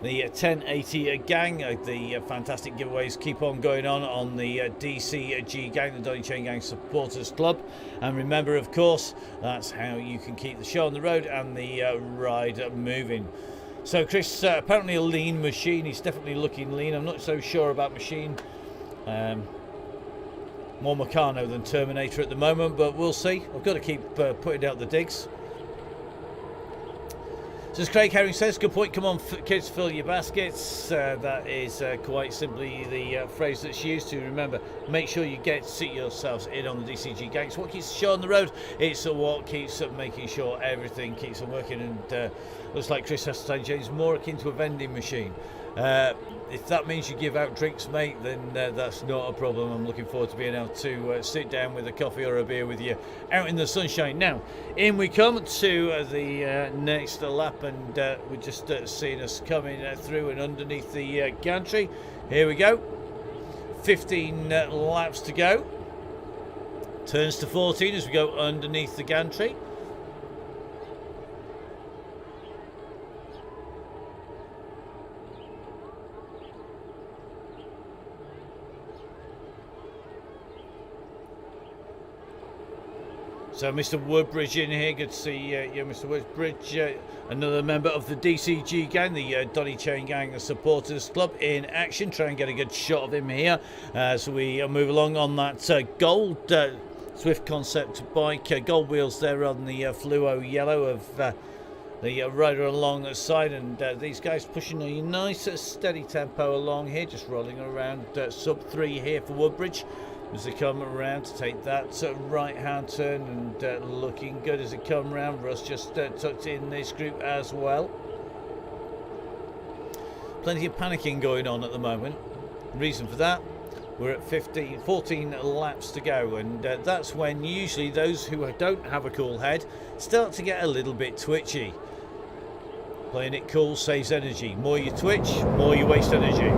1080 gang, the fantastic giveaways keep on going on the DCG gang, the Donny Chaingang Supporters Club. And remember, of course, that's how you can keep the show on the road and the ride moving. So Chris, apparently a lean machine. He's definitely looking lean. I'm not so sure about machine. More Meccano than Terminator at the moment, but we'll see. I've got to keep putting out the digs. So as Craig Herring says, good point, come on kids, fill your baskets. That is quite simply the phrase that's used to remember. Make sure you sit yourselves in on the DCG gang. It's what keeps the show on the road. It's what keeps making sure everything keeps on working. And looks like Chris Hastine James more akin to a vending machine. If that means you give out drinks, mate, then that's not a problem. I'm looking forward to being able to sit down with a coffee or a beer with you out in the sunshine. Now, in we come to the next lap, and we're just seeing us coming through and underneath the gantry. Here we go. 15 laps to go. Turns to 14 as we go underneath the gantry. So Mr. Woodbridge in here, good to see you, Mr. Woodbridge, another member of the DCG gang, the Donny Chaingang Supporters Club in action. Try and get a good shot of him here. So we move along on that gold Swift concept bike, gold wheels there on the fluo yellow of the rider along the side, and these guys pushing a nice steady tempo along here, just rolling around sub 3 here for Woodbridge. As they come around to take that right hand turn, and looking good as they come around. Russ just tucked in this group as well. Plenty of panicking going on at the moment. Reason for that, we're at 14 laps to go, and that's when usually those who don't have a cool head start to get a little bit twitchy. Playing it cool saves energy. More you twitch, more you waste energy.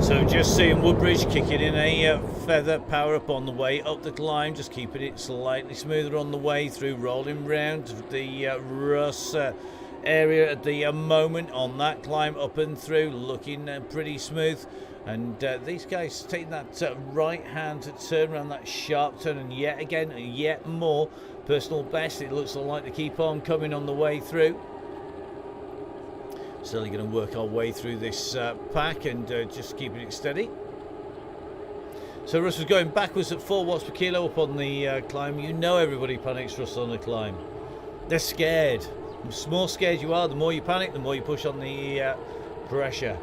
So just seeing Woodbridge kicking in a feather power up on the way up the climb, just keeping it slightly smoother on the way through, rolling round the Russ area at the moment on that climb up and through, looking pretty smooth. And these guys taking that right hand turn around that sharp turn, and yet again, yet more personal best. It looks like they keep on coming on the way through. Still going to work our way through this pack and just keeping it steady. So Russ was going backwards at 4 watts per kilo up on the climb. You know everybody panics, Russ, on the climb. They're scared. The more scared you are, the more you panic, the more you push on the pressure.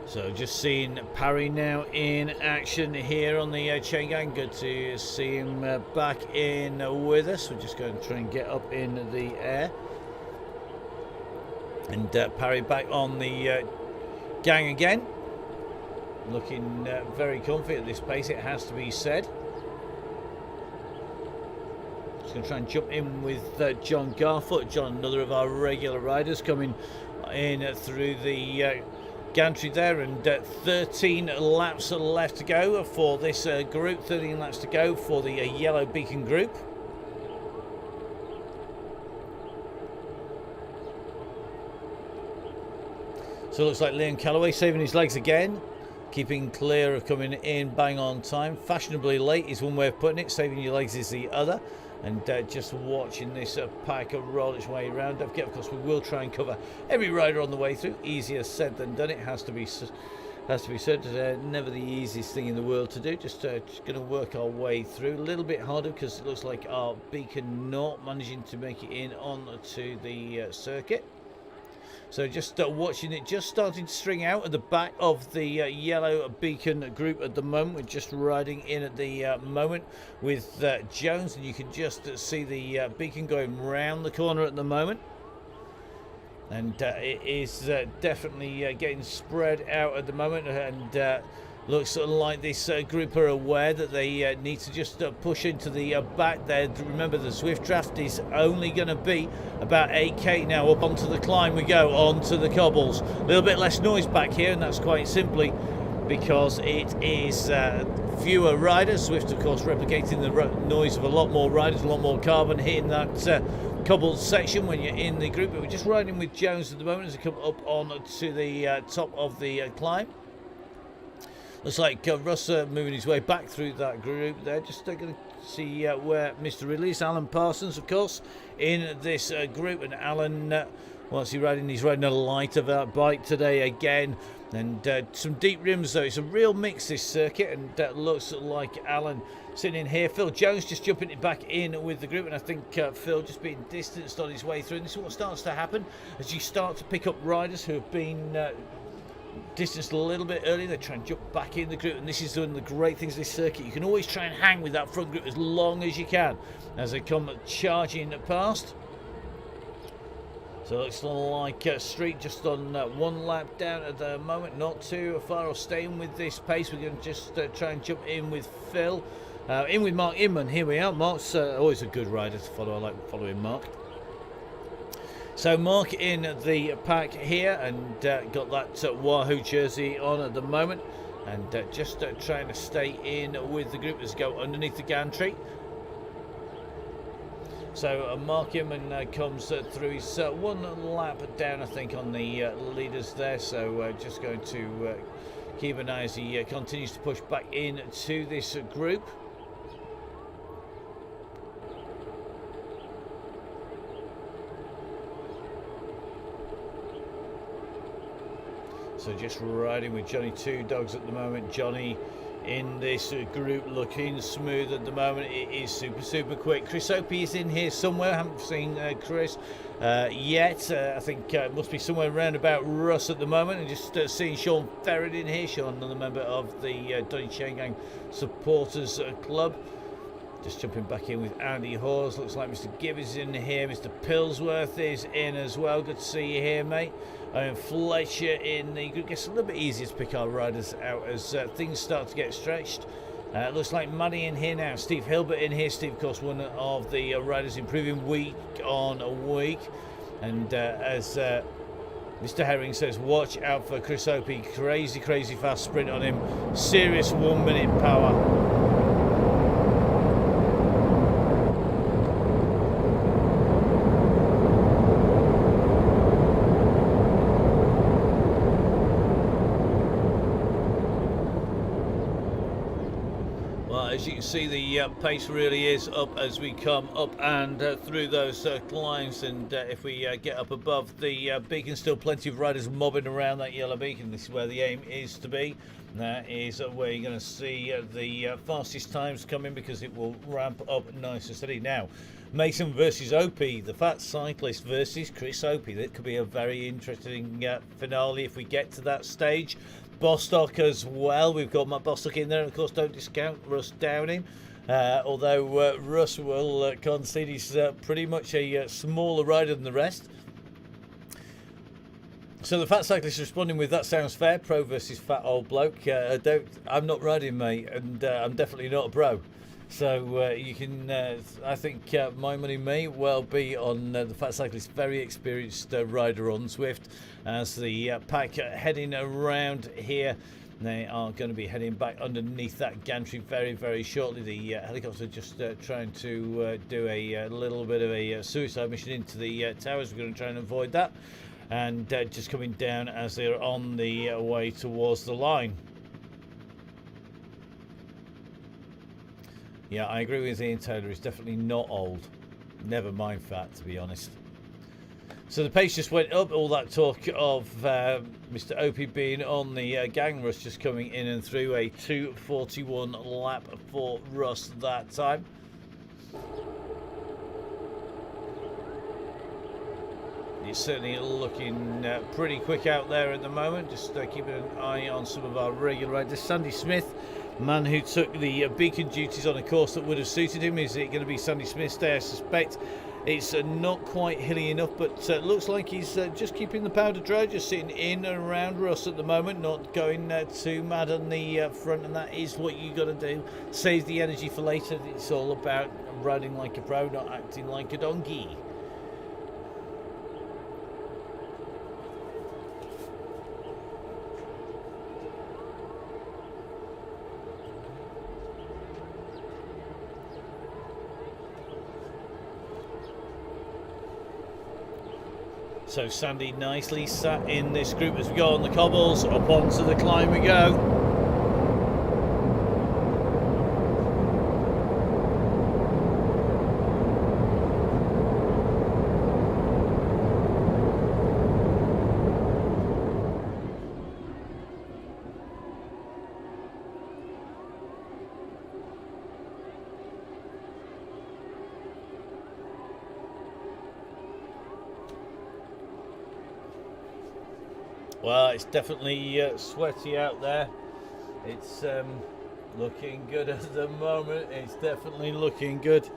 So just seeing Parry now in action here on the Chaingang. Good to see him back in with us. We're just going to try and get up in the air. And Parry back on the gang again. Looking very comfy at this pace, it has to be said. Just going to try and jump in with John Garfoot. John, another of our regular riders, coming in through the gantry there, and 13 laps left to go for this group. 13 laps to go for the yellow beacon group. So it looks like Liam Calloway saving his legs again, keeping clear of coming in bang on time. Fashionably late is one way of putting it, saving your legs is the other. and just watching this pack roll its way around. Don't forget, of course, we will try and cover every rider on the way through. Easier said than done. It has to be said. Never the easiest thing in the world to do. Just going to work our way through. A little bit harder because it looks like our beacon not managing to make it in onto the circuit. So just watching it, just starting to string out at the back of the yellow beacon group at the moment. We're just riding in at the moment with Jones, and you can just see the beacon going round the corner at the moment. And it is definitely getting spread out at the moment, and looks like this group are aware that they need to just push into the back there. Remember, the Swift draft is only going to be about 8k now. Up onto the climb we go, onto the cobbles. A little bit less noise back here, and that's quite simply because it is fewer riders. Swift, of course, replicating the noise of a lot more riders, a lot more carbon hitting that cobbled section when you're in the group. But we're just riding with Jones at the moment as we come up on to the top of the climb. Looks like Russ moving his way back through that group there. Just going to see where Mr. Ridley is. Alan Parsons, of course, in this group. And Alan, what's he riding? He's riding a lighter bike today again. And some deep rims, though. It's a real mix, this circuit. And looks like Alan sitting in here. Phil Jones just jumping it back in with the group. And I think Phil just being distanced on his way through. And this is what starts to happen as you start to pick up riders who have been distanced a little bit earlier. They try and jump back in the group, and this is one of the great things of this circuit. You can always try and hang with that front group as long as you can as they come charging past. So it looks like Street just on one lap down at the moment, not too far off, staying with this pace. We're going to just try and jump in with Phil, in with Mark Inman. Here we are. Mark's always a good rider to follow. I like following Mark. So Mark in the pack here, and got that Wahoo jersey on at the moment, and just trying to stay in with the group as we go underneath the gantry. So Mark Inman comes through. He's one lap down, I think, on the leaders there. So just going to keep an eye as he continues to push back into this group. So just riding with Johnny Two Dogs at the moment. Johnny in this group looking smooth at the moment. It is super quick. Chris Opie is in here somewhere. I haven't seen Chris yet. I think it must be somewhere around about Russ at the moment. And just seeing Sean Ferret in here. Sean, another member of the Donny Chaingang Supporters Club. Just jumping back in with Andy Hawes. Looks like Mr. Gibbs is in here. Mr. Pillsworth is in as well. Good to see you here, mate. And Fletcher in the group. Gets a little bit easier to pick our riders out as things start to get stretched. Looks like Maddie in here now. Steve Hilbert in here. Steve, of course, one of the riders improving week on week. And as Mr. Herring says, watch out for Chris Opie. Crazy fast sprint on him. Serious 1 minute power. As you can see, the pace really is up as we come up and through those climbs, and if we get up above the beacon, still plenty of riders mobbing around that yellow beacon. This is where the aim is to be. That is where you're going to see the fastest times coming, because it will ramp up nice and steady. Now, Mason versus Opie, the fat cyclist versus Chris Opie. That could be a very interesting finale if we get to that stage. Bostock as well. We've got Matt Bostock in there, and of course don't discount Russ Downing, although Russ will concede he's pretty much a smaller rider than the rest. So the fat cyclist responding with, that sounds fair. Pro versus fat old bloke. I'm not riding, mate, and I'm definitely not a pro. So you can, I think my money may well be on the fat cyclist, very experienced rider on Swift, as the pack heading around here. They are going to be heading back underneath that gantry very shortly. The helicopter just trying to do a little bit of a suicide mission into the towers. We're going to try and avoid that, and just coming down as they're on the way towards the line. Yeah, I agree with Ian Taylor. He's definitely not old. Never mind fat, to be honest. So the pace just went up. All that talk of Mr. Opie being on the gang rush, just coming in and through a 2:41 lap for Russ that time. It's certainly looking pretty quick out there at the moment. Just keeping an eye on some of our regular riders. Sandy Smith, man who took the beacon duties on a course that would have suited him. Is it going to be Sandy Smith's day? I suspect it's not quite hilly enough, but looks like he's just keeping the powder dry, just sitting in and around Russ at the moment, not going too mad on the front, and that is what you got to do. Save the energy for later. It's all about riding like a pro, not acting like a donkey. So Sandy nicely sat in this group as we go on the cobbles. Up onto the climb we go. Well, it's definitely sweaty out there. It's looking good at the moment. It's definitely looking good.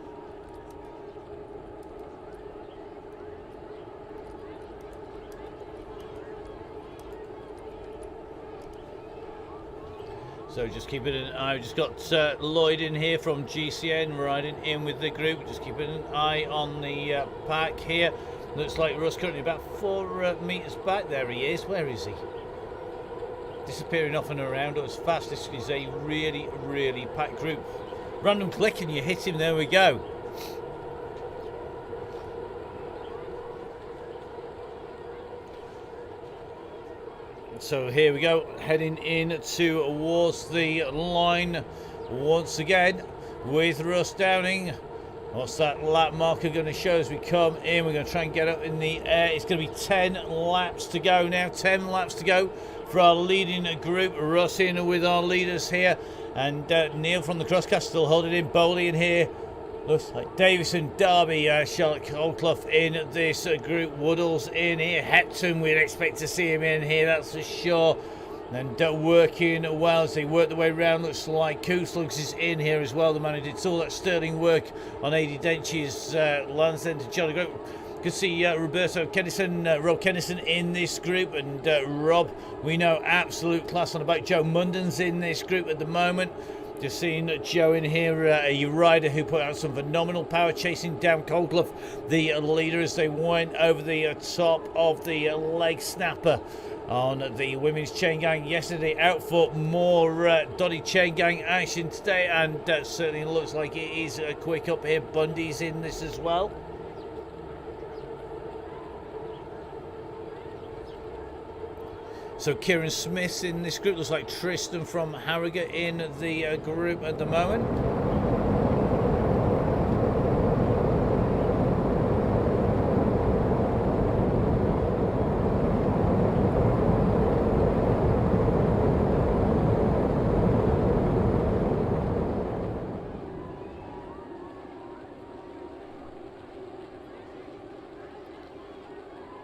So just keeping an eye. We've just got Lloyd in here from GCN riding in with the group. Just keeping an eye on the pack here. Looks like Russ currently about 4 metres back. There he is. Where is he? Disappearing off and around. As fast. This is a really, really packed group. Random click and you hit him. There we go. So here we go. Heading in towards the line once again with Russ Downing. What's that lap marker going to show as we come in? We're going to try and get up in the air. It's going to be 10 laps to go now. 10 laps to go for our leading group. Russ in with our leaders here. And Neil from the Crosscast still holding in. Bowley in here. Looks like Davison, Derby, Charlotte Coldclough in this group. Woodall's in here. Hepton, we'd expect to see him in here, that's for sure. And working well as they work their way around. Looks like Kooslugs is in here as well. The man who did all that sterling work on Adi Dench's Lance End to Jolly Group. You can see Roberto Kennison, Rob Kennison in this group. And Rob, we know, absolute class on the back. Joe Munden's in this group at the moment. Just seeing Joe in here, a rider who put out some phenomenal power, chasing down Coldclough, the leader, as they went over the top of the leg snapper on the women's Chaingang yesterday. Out for more Donny Chaingang action today, and certainly looks like it is quick up here. Bundy's in this as well. So Kieran Smith's in this group. Looks like Tristan from Harrogate in the group at the moment.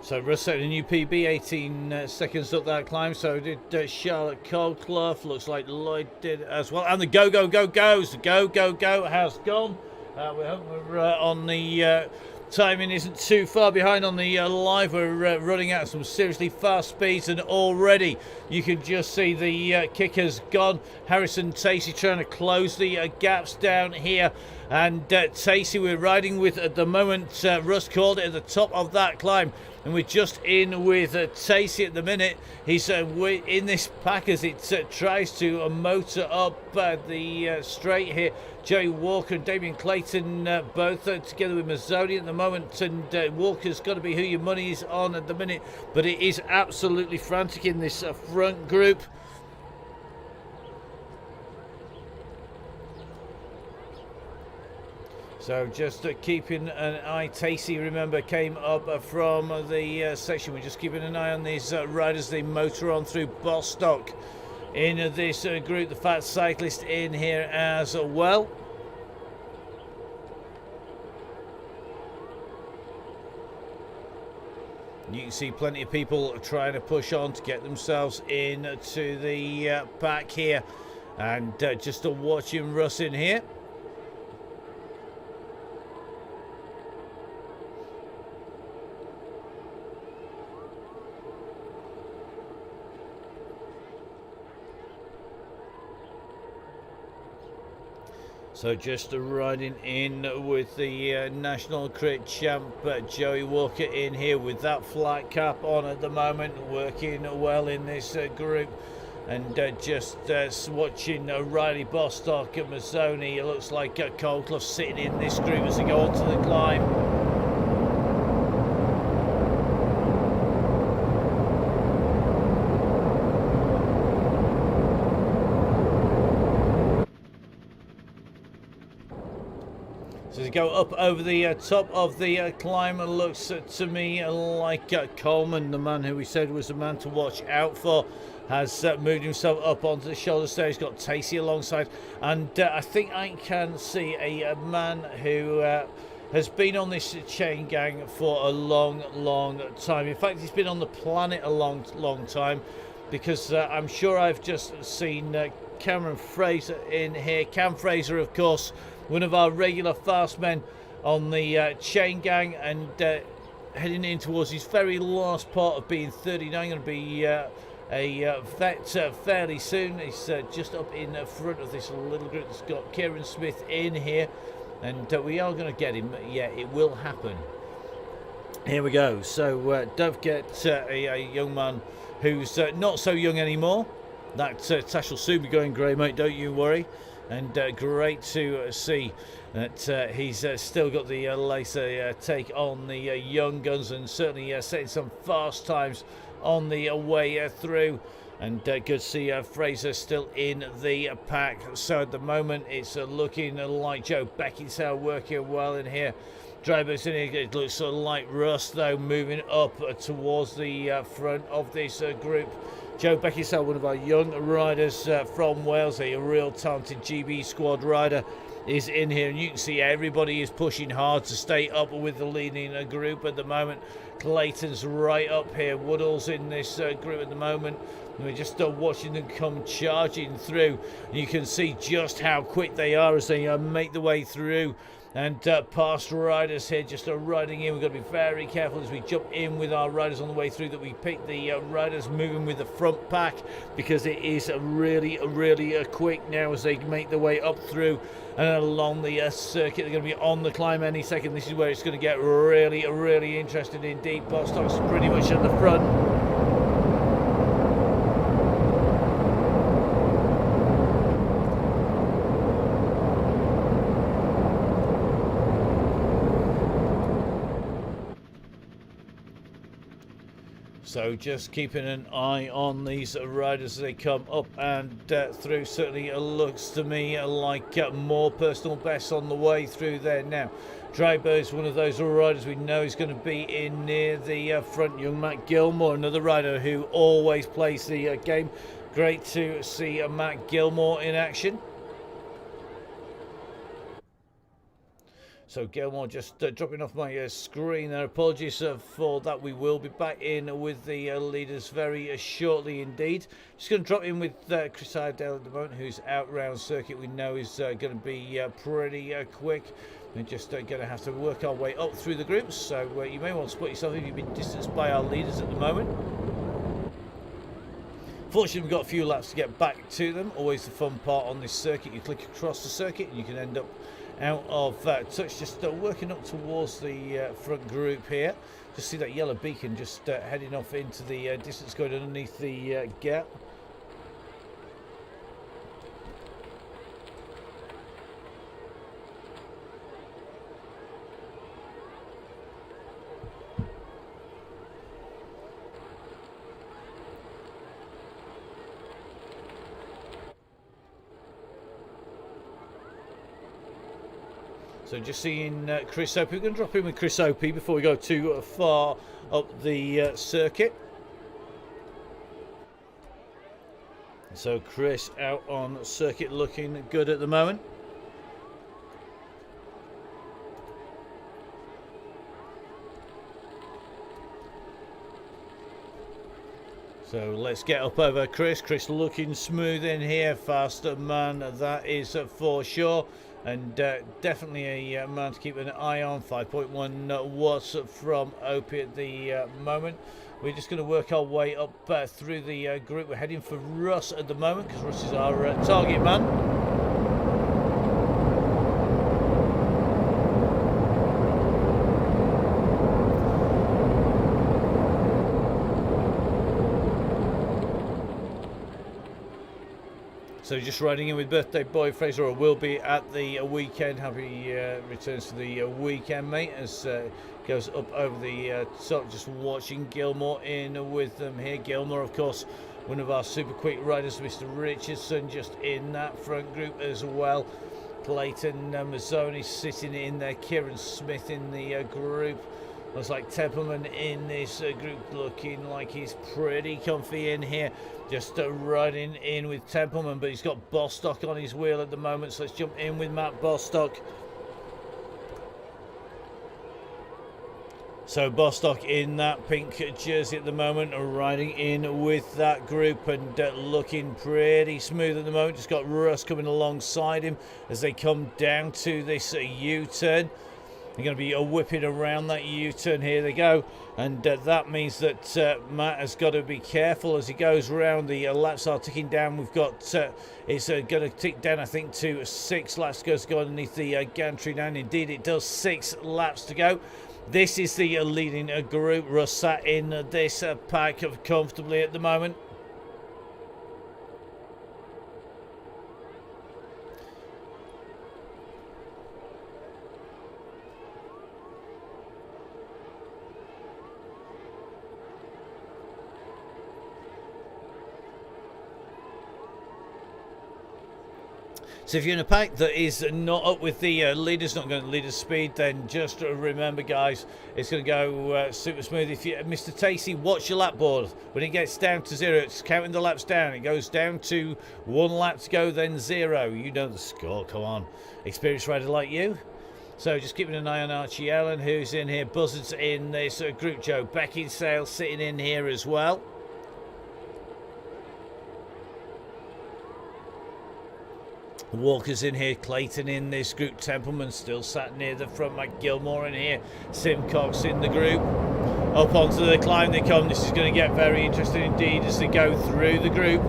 So Russ set a new PB, 18 seconds up that climb. So did Charlotte Coldclough. Looks like Lloyd did as well. And the go goes. The go has gone. We're hoping we're on the timing isn't too far behind on the live. We're running out some seriously fast speeds, and already you can just see the kickers gone. Harrison Tacey trying to close the gaps down here. And Tacey we're riding with at the moment. Russ called it at the top of that climb. And we're just in with Tacey at the minute. He's in this pack as it tries to motor up the straight here. Joey Walker and Damien Clayton both together with Mazzoni at the moment. And Walker's got to be who your money is on at the minute. But it is absolutely frantic in this front group. So just keeping an eye. Tacey, remember, came up from the section. We're just keeping an eye on these riders. They motor on through Bostock in this group. The Fat Cyclist in here as well. You can see plenty of people trying to push on to get themselves into the pack here. And just watching Russ in here. So just riding in with the National Crit Champ Joey Walker in here with that flat cap on at the moment, working well in this group. And just watching Riley Bostock and Mazzoni. It looks like Coldclough sitting in this group as they go onto the climb. So they go up over the top of the climb, and looks to me like Coleman, the man who we said was the man to watch out for, has moved himself up onto the shoulder stage. He's got Tacey alongside, and I think I can see a man who has been on this chain gang for a long time. In fact, he's been on the planet a long time, because I'm sure I've just seen Cameron Fraser in here. Cam Fraser, of course, one of our regular fast men on the chain gang, and heading in towards his very last part of being 39, going to be a vet fairly soon. He's just up in front of this little group that's got Kieran Smith in here, and we are going to get him. Yeah, it will happen. Here we go. So don't forget a young man who's not so young anymore. That Tash will soon be going grey, mate, don't you worry. And great to see that he's still got the laser take on the young guns, and certainly setting some fast times on the way through. And good to see Fraser still in the pack. So at the moment it's looking like Joe Beckinsale working well in here. Drivers in here, it looks sort of like Russ though, moving up towards the front of this group. Joe Beckinsale, one of our young riders from Wales, a real talented GB squad rider, is in here, and you can see everybody is pushing hard to stay up with the leading group at the moment. Clayton's right up here, Woodall's in this group at the moment, and we're just watching them come charging through. And you can see just how quick they are as they make the way through. And past riders here just riding in. We've got to be very careful as we jump in with our riders on the way through, that we pick the riders moving with the front pack, because it is really quick now as they make their way up through and along the circuit. They're going to be on the climb any second. This is where it's going to get really interesting indeed. Bostock's pretty much at the front. So just keeping an eye on these riders as they come up and through. Certainly it looks to me like more personal bests on the way through there now. Dryburgh is one of those riders we know is going to be in near the front. Young Matt Gilmore, another rider who always plays the game. Great to see Matt Gilmore in action. So Gilmore just dropping off my screen there. Apologies for that. We will be back in with the leaders very shortly indeed. Just going to drop in with Chris Iredale at the moment, who's out round circuit. We know is going to be pretty quick. We're just going to have to work our way up through the groups. So you may want to spot yourself if you've been distanced by our leaders at the moment. Fortunately, we've got a few laps to get back to them. Always the fun part on this circuit. You click across the circuit and you can end up out of touch. Just working up towards the front group here. Just see that yellow beacon just heading off into the distance, going underneath the gap. So just seeing Chris Opie. We're going to drop in with Chris Opie before we go too far up the circuit. So Chris out on circuit looking good at the moment. So let's get up over Chris. Chris looking smooth in here. Faster man, that is for sure. And definitely a man to keep an eye on. 5.1 watts from Opie at the moment. We're just going to work our way up through the group. We're heading for Russ at the moment because Russ is our target man. So just riding in with birthday boy Fraser, or will be at the weekend. Happy returns to the weekend, mate, as goes up over the top. Just watching Gilmore in with them here. Gilmore, of course, one of our super quick riders, Mr. Richardson, just in that front group as well. Clayton Mazzoni sitting in there. Kieran Smith in the group. Looks like Templeman in this group, looking like he's pretty comfy in here. Just riding in with Templeman, but he's got Bostock on his wheel at the moment. So let's jump in with Matt Bostock. So Bostock in that pink jersey at the moment, riding in with that group and looking pretty smooth at the moment. Just got Russ coming alongside him as they come down to this U-turn. They're going to be whipping around that U-turn. Here they go, and that means that Matt has got to be careful as he goes around. The laps are ticking down. We've got it's going to tick down, I think, to 6 laps to go underneath the gantry now. And indeed it does. 6 laps to go. This is the leading group. Russ sat in this pack comfortably at the moment. So if you're in a pack that is not up with the leaders, not going to leader speed, then just remember, guys, it's going to go super smooth. If you, Mr. Tacey, watch your lap board. When it gets down to 0, it's counting the laps down. It goes down to 1 lap to go, then 0. You know the score. Come on, experienced rider like you. So just keeping an eye on Archie Allen, who's in here. Buzzards in this group. Joe Beckinsale sitting in here as well. Walker's in here, Clayton in this group, Templeman still sat near the front, Mike Gilmore in here, Simcox in the group. Up onto the climb they come. This is going to get very interesting indeed as they go through the group.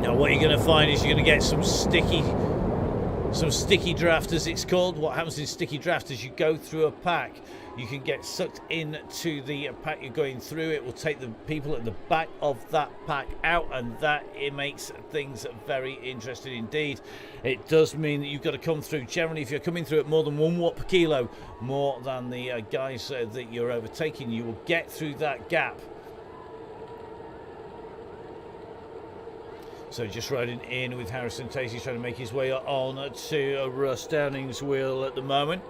Now what you're going to find is you're going to get some sticky draft, as it's called. What happens in sticky draft is you go through a pack, you can get sucked into the pack you're going through. It will take the people at the back of that pack out, and that it makes things very interesting indeed. It does mean that you've got to come through. Generally, if you're coming through at more than 1 watt per kilo, more than the guys that you're overtaking, you will get through that gap. So just riding in with Harrison Tacey, trying to make his way on to Russ Downing's wheel at the moment.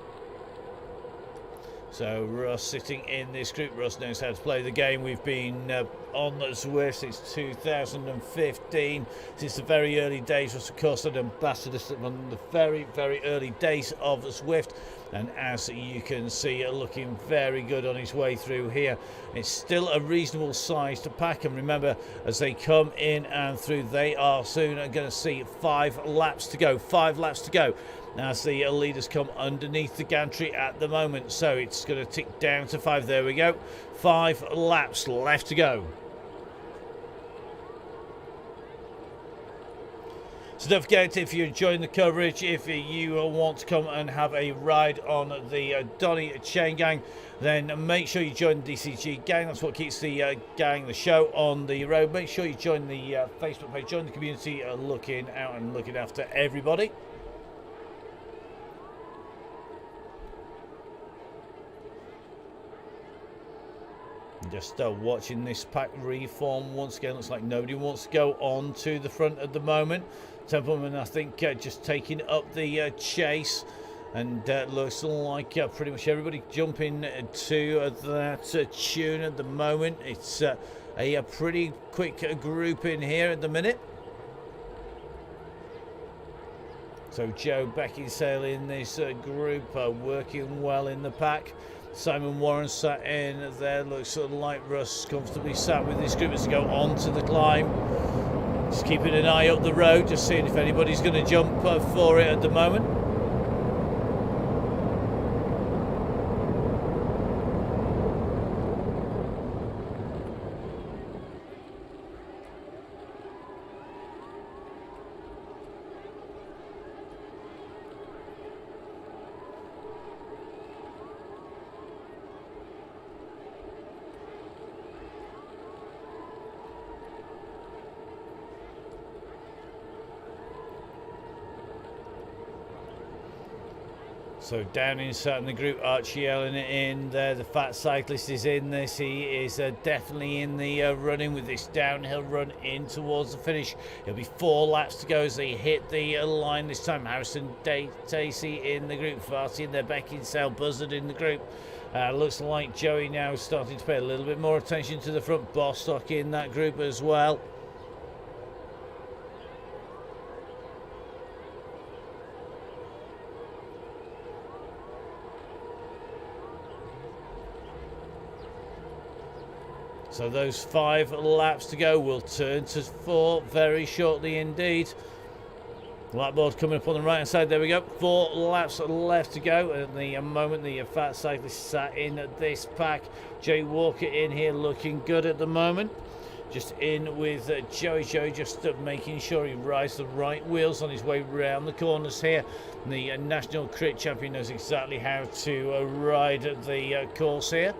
So Russ sitting in this group. Russ knows how to play the game. We've been on the Zwift since 2015, since the very early days. Russ, of course, an ambassador on the very, very early days of Zwift. And as you can see, looking very good on his way through here. It's still a reasonable sized pack, and remember, as they come in and through, they are soon going to see 5 laps to go. 5 laps to go as the leaders come underneath the gantry at the moment. So it's going to tick down to 5. There we go. 5 laps left to go. So don't forget, if you're enjoying the coverage, if you want to come and have a ride on the Donny Chaingang, then make sure you join the DCG gang. That's what keeps the gang, the show on the road. Make sure you join the Facebook page, join the community, looking out and looking after everybody. Just watching this pack reform once again. Looks like nobody wants to go on to the front at the moment. Templeman, I think, just taking up the chase. And looks like pretty much everybody jumping to that tune at the moment. It's a pretty quick group in here at the minute. So Joe Beckinsale in this group, working well in the pack. Simon Warren sat in there. Looks like Russ comfortably sat with this group as they go on to the climb. Just keeping an eye up the road, just seeing if anybody's going to jump for it at the moment. So down inside in the group, Archie Ellen in there. The fat cyclist is in this. He is definitely in the running with this downhill run in towards the finish. It'll be 4 laps to go as they hit the line this time. Harrison Dacey in the group. Farty in there. Beckinsale, Buzzard in the group. Looks like Joey now is starting to pay a little bit more attention to the front. Bostock in that group as well. So those 5 laps to go will turn to 4 very shortly indeed. Blackboard coming up on the right hand side. There we go. 4 laps left to go. At the moment, the fat cyclist sat in this pack. Jay Walker in here looking good at the moment. Just in with Joey. Joey just making sure he rides the right wheels on his way round the corners here. The national crit champion knows exactly how to ride the course here.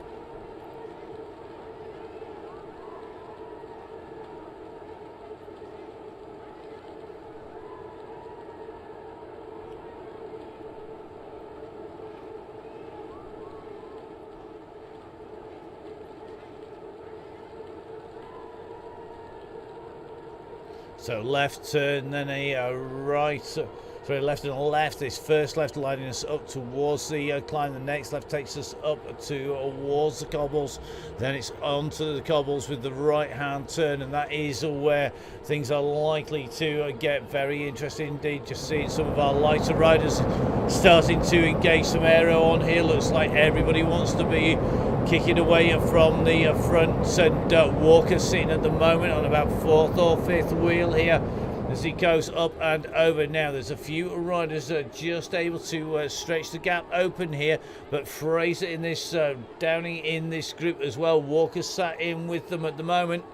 So left turn, then a right, sorry, left and a left. This first left lining us up towards the climb. The next left takes us up towards the cobbles. Then it's onto the cobbles with the right hand turn, and that is where things are likely to get very interesting indeed. Just seeing some of our lighter riders starting to engage some aero on here. Looks like everybody wants to be kicking away from the front, and Walker sitting at the moment on about 4th or 5th wheel here as he goes up and over. Now there's a few riders just able to stretch the gap open here, but Fraser in this Downing in this group as well. Walker sat in with them at the moment,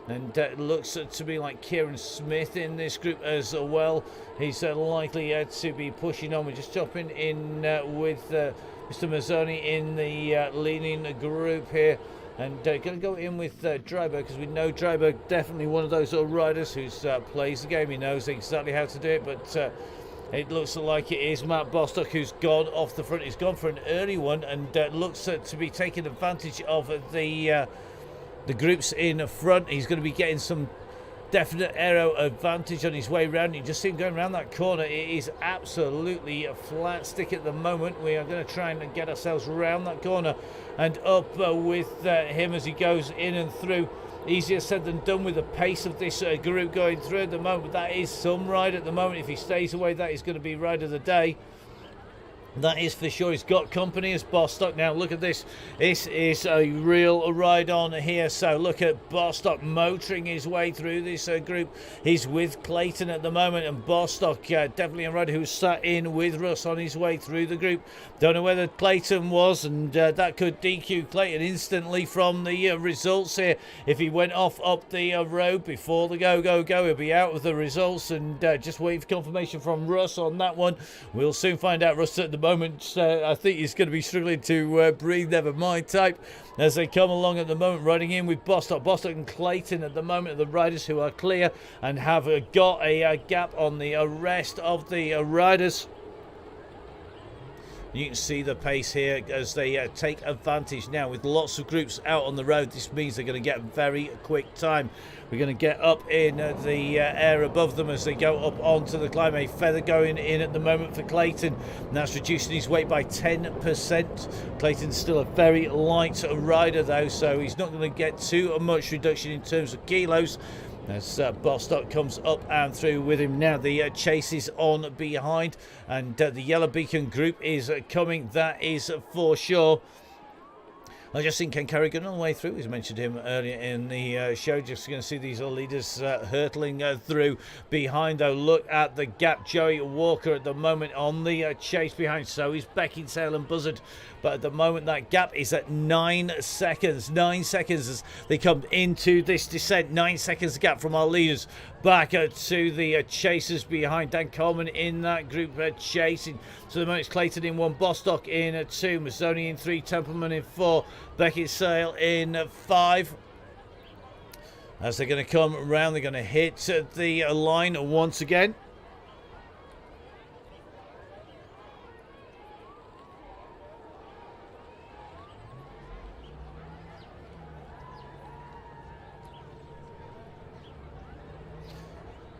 and it looks to be like Kieran Smith in this group as well. He's likely to be pushing on. We're just jumping in with Mr. Mazzoni in the leaning group here, and going to go in with Dryber, because we know Dryber definitely one of those riders who plays the game. He knows exactly how to do it, but it looks like it is Matt Bostock who's gone off the front. He's gone for an early one, and looks to be taking advantage of the groups in front. He's going to be getting some definite aero advantage on his way round. You just see him going around that corner. It is absolutely a flat stick at the moment. We are going to try and get ourselves around that corner and up with him as he goes in and through. Easier said than done with the pace of this group going through at the moment. That is some ride at the moment. If he stays away, that is going to be ride of the day. That is for sure. He's got company as Bostock. Now look at this. This is a real ride on here. So look at Bostock motoring his way through this group. He's with Clayton at the moment, and Bostock definitely a rider who sat in with Russ on his way through the group. Don't know whether Clayton was, and that could DQ Clayton instantly from the results here. If he went off up the road before the go, he'll be out with the results, and just waiting for confirmation from Russ on that one. We'll soon find out. Russ at the moment, I think he's going to be struggling to breathe, never mind type, as they come along at the moment, riding in with Bostock and Clayton at the moment are the riders who are clear and have got a gap on the rest of the riders. You can see the pace here as they take advantage now with lots of groups out on the road. This means they're going to get a very quick time. We're going to get up in the air above them as they go up onto the climb. A feather going in at the moment for Clayton, and that's reducing his weight by 10%. Clayton's still a very light rider though, so he's not going to get too much reduction in terms of kilos. As Bostock comes up and through with him now. The chase is on behind, and the Yellow Beacon group is coming, that is for sure. I just think Ken Carrigan on the way through. He's mentioned him earlier in the show. Just going to see these leaders hurtling through behind, though. Look at the gap. Joey Walker at the moment on the chase behind. So is Beckinsale and Buzzard. But at the moment, that gap is at 9 seconds. 9 seconds as they come into this descent. 9 seconds gap from our leaders back to the chasers behind. Dan Coleman in that group chasing. So the moment it's Clayton in 1, Bostock in 2, Mazzoni in 3, Templeman in 4, Beckinsale in 5. As they're going to come around, they're going to hit the line once again.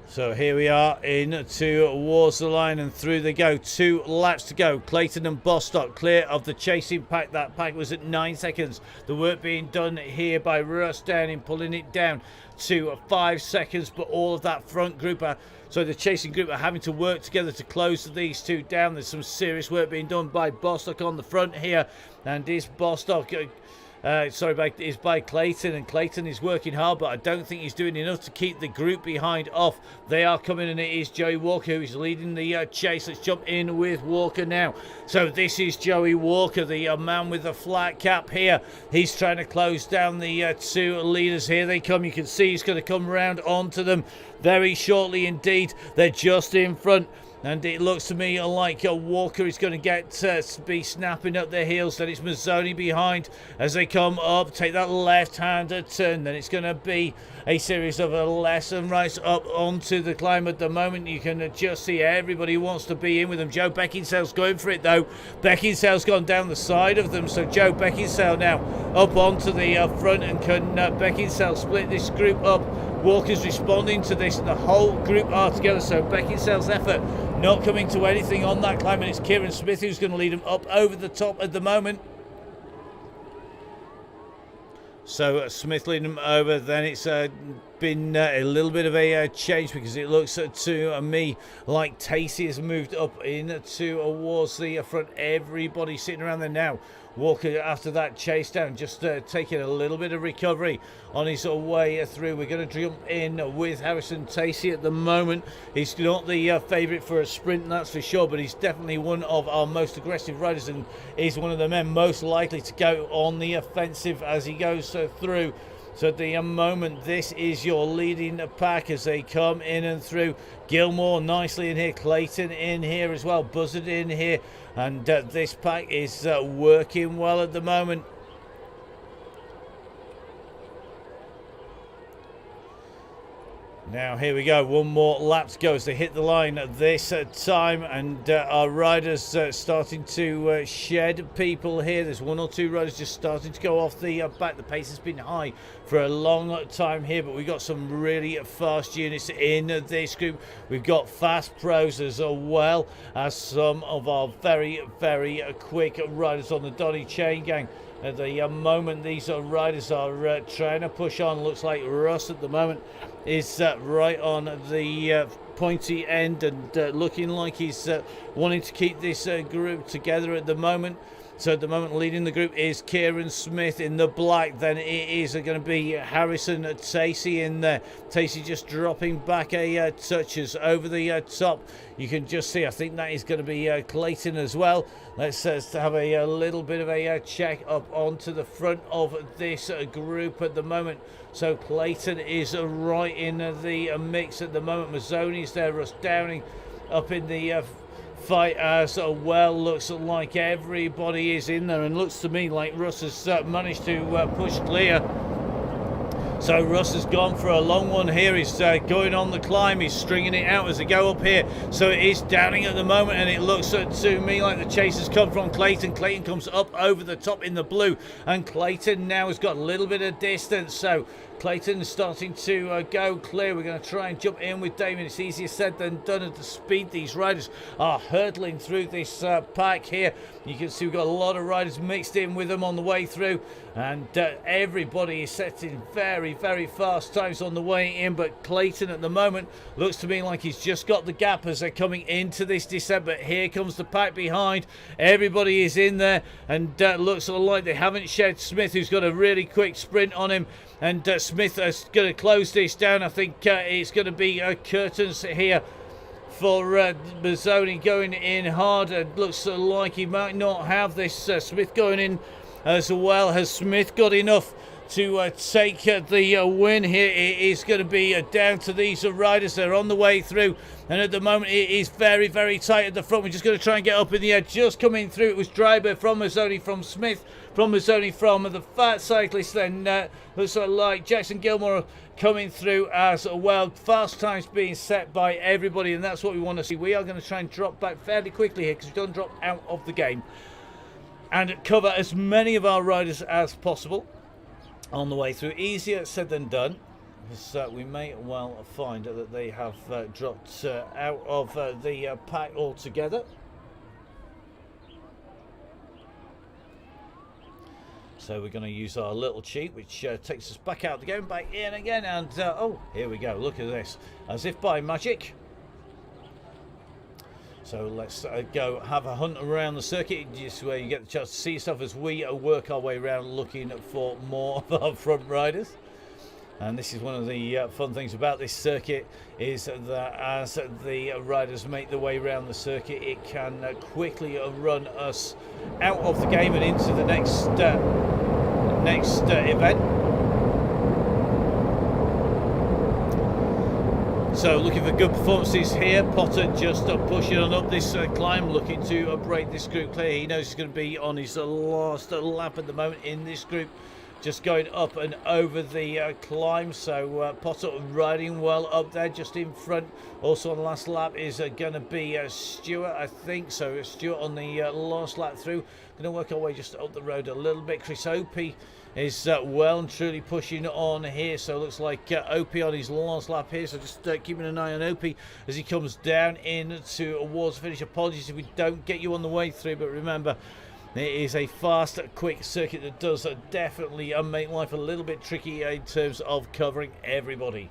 So here we are in towards the line, and through they go. 2 laps to go. Clayton and Bostock clear of the chasing pack. That pack was at 9 seconds. The work being done here by Russ Downing, pulling it down to 5 seconds. But all of that front group so the chasing group are having to work together to close these two down. There's some serious work being done by Bostock on the front here, and is Bostock is by Clayton, and Clayton is working hard, but I don't think he's doing enough to keep the group behind off. They are coming, and it is Joey Walker who is leading the chase. Let's jump in with Walker now. So this is Joey Walker, the man with the flat cap here. He's trying to close down the 2 leaders. Here they come. You can see he's going to come around onto them very shortly indeed. They're just in front. And it looks to me like Walker is going to get be snapping up their heels. Then it's Mazzoni behind as they come up. Take that left-hander turn. Then it's going to be a series of lefts and rights up onto the climb. At the moment, you can just see everybody wants to be in with them. Joe Beckinsale's going for it, though. Beckinsale's gone down the side of them. So Joe Beckinsale now up onto the front. And can Beckinsale split this group up? Walker's responding to this, and the whole group are together. So Beckinsale's effort not coming to anything on that climb, and it's Kieran Smith who's going to lead him up over the top at the moment. So Smith leading him over. Then it's been a little bit of a change, because it looks to me like Tacey has moved up in towards the front. Everybody sitting around there now. Walker, after that chase down, just taking a little bit of recovery on his way through. We're going to jump in with Harrison Tacey at the moment. He's not the favourite for a sprint, that's for sure, but he's definitely one of our most aggressive riders, and is one of the men most likely to go on the offensive as he goes through. So at the moment, this is your leading pack as they come in and through. Gilmore nicely in here, Clayton in here as well, Buzzard in here, and this pack is working well at the moment. Now here we go, one more lap to go as they hit the line this time, and our riders starting to shed people here. There's 1 or 2 riders just starting to go off the back. The pace has been high for a long time here, but we've got some really fast units in this group. We've got fast pros as well as some of our very, very quick riders on the Donny Chaingang. At the moment, these riders are trying to push on. Looks like Russ at the moment is right on the pointy end, and looking like he's wanting to keep this group together at the moment. So at the moment, leading the group is Kieran Smith in the black. Then it is going to be Harrison Tacey in there. Tacey just dropping back a touches over the top. You can just see, I think that is going to be Clayton as well. Let's have a little bit of a check up onto the front of this group at the moment. So Clayton is right in the mix at the moment. Mazzoni's there, Russ Downing up in the fight as well. Looks like everybody is in there, and looks to me like Russ has managed to push clear So Russ has gone for a long one here. He's going on the climb. He's stringing it out as they go up here. So it is downing at the moment, and it looks to me like the chase has come from Clayton. Clayton comes up over the top in the blue, and Clayton now has got a little bit of distance. So Clayton is starting to go clear. We're going to try and jump in with Damien. It's easier said than done at the speed these riders are hurtling through this pack here. You can see we've got a lot of riders mixed in with them on the way through, and everybody is setting very, very fast times on the way in. But Clayton at the moment looks to me like he's just got the gap as they're coming into this descent. But here comes the pack behind. Everybody is in there, and looks like they haven't shed Smith, who's got a really quick sprint on him. And Smith is going to close this down. I think it's going to be curtains here for Mazzoni going in hard. It looks like he might not have this. Smith going in as well. Has Smith got enough to take the win here? It is going to be down to these riders. They're on the way through, and at the moment it is very, very tight at the front. We're just going to try and get up in the air. Just coming through, it was Dryber from Mazzoni, from Smith, from Mazzoni, from the fat cyclist. Then looks like Jackson Gilmore coming through as well. Fast times being set by everybody, and that's what we want to see. We are going to try and drop back fairly quickly here, because we don't drop out of the game, and cover as many of our riders as possible on the way through. Easier said than done, because we may well find that they have dropped out of the pack altogether. So we're going to use our little cheat, which takes us back out of the game, back in again, and oh, here we go. Look at this, as if by magic. So let's go have a hunt around the circuit, just where you get the chance to see stuff as we work our way around looking for more of our front riders. And this is one of the fun things about this circuit, is that as the riders make their way around the circuit, it can quickly run us out of the game and into the next event. So looking for good performances here. Potter just pushing on up this climb, looking to break this group clear. He knows he's going to be on his last lap at the moment in this group, just going up and over the climb. So Potter riding well up there, just in front. Also on the last lap is going to be Stewart, I think. So Stewart on the last lap through. Going to work our way just up the road a little bit. Chris Opie is well and truly pushing on here. So it looks like Opie on his last lap here. So just keeping an eye on Opie as he comes down in towards the finish. Apologies if we don't get you on the way through, but remember, it is a fast, quick circuit that does definitely make life a little bit tricky in terms of covering everybody.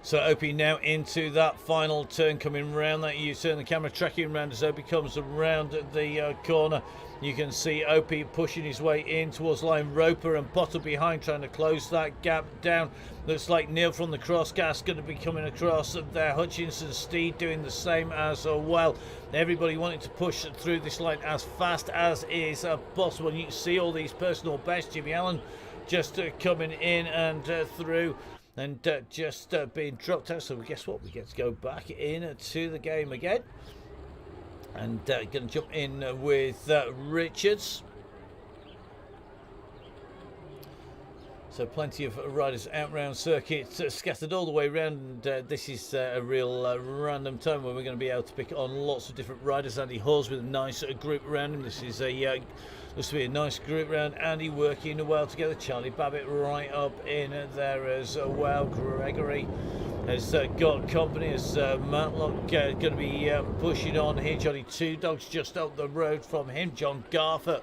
So Opie now into that final turn, coming round that U-turn. The camera tracking round as Opie comes around the corner. You can see Opie pushing his way in towards line. Roper and Potter behind, trying to close that gap down. Looks like Neil from the crossgas going to be coming across there. Hutchinson, Steed doing the same as well. Everybody wanting to push through this line as fast as is possible. And you can see all these personal bests. Jimmy Allen just coming in and through, and just being dropped out. So guess what? We get to go back into the game again. And going to jump in with Richards. So plenty of riders out round circuit, scattered all the way around. And this is a real random time where we're going to be able to pick on lots of different riders. Andy Hawes with a nice group around him. This is looks to be a nice group around Andy, working well together. Charlie Babbitt right up in there as well. Gregory has got company as Matlock going to be pushing on here. Johnny Two Dogs just up the road from him. John Garfer,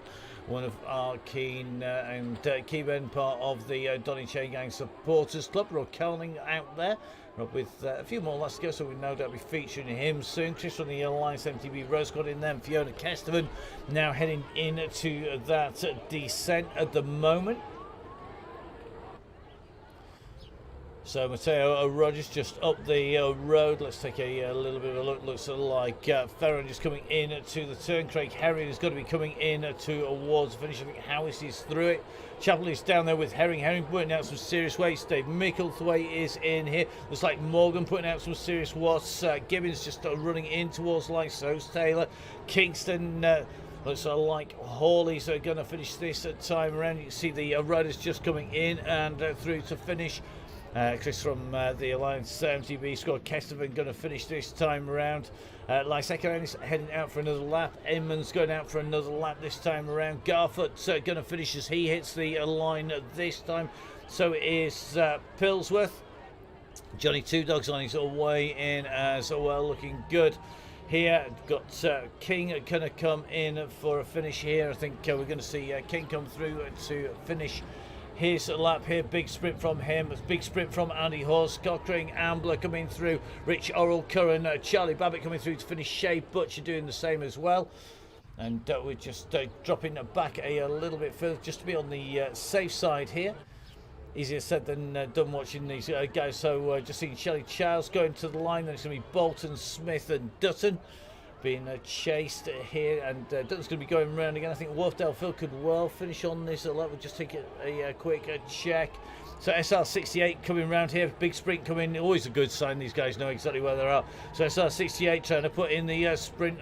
one of our keen and key men, part of the Donny Chaingang supporters club. Rob Kelning out there, Rob with a few more last to go, so we no doubt be featuring him soon. Chris from the Alliance MTB Rose got in there. Fiona Kesterman now heading into that descent at the moment. So Matteo Rogers just up the road. Let's take a little bit of a look. Looks like Ferron is coming in to the turn. Craig Herring is going to be coming in towards the finish. I think Howis is through it. Chapel is down there with Herring. Herring putting out some serious weights. Dave Micklethwaite is in here. Looks like Morgan putting out some serious watts. Gibbons just running in towards like so's Taylor. Kingston. Looks like Hawley's going to finish this time around. You can see the riders just coming in and through to finish. Chris from the Alliance MTB squad. Kestevan going to finish this time around. Lysekaren is heading out for another lap. Inman's going out for another lap this time around. Garfoot's going to finish as he hits the line this time. So is Pillsworth. Johnny Two Dogs on his way in as well, looking good. Here, got King going to come in for a finish here. I think we're going to see King come through to finish his lap here. Big sprint from him. Big sprint from Andy Horse. Cochrane, Ambler coming through. Rich Oral, Curran, Charlie Babbitt coming through to finish. Shay Butcher doing the same as well. And we're just dropping back a little bit further just to be on the safe side here. Easier said than done watching these guys. So just seeing Shelley Charles going to the line. Then it's going to be Bolton, Smith and Dutton being chased here, and Dutton's going to be going around again. I think Wharfdale Phil could well finish on this. We'll just take a quick check. So SR68 coming around here, big sprint coming, always a good sign. These guys know exactly where they are. So SR68 trying to put in the sprint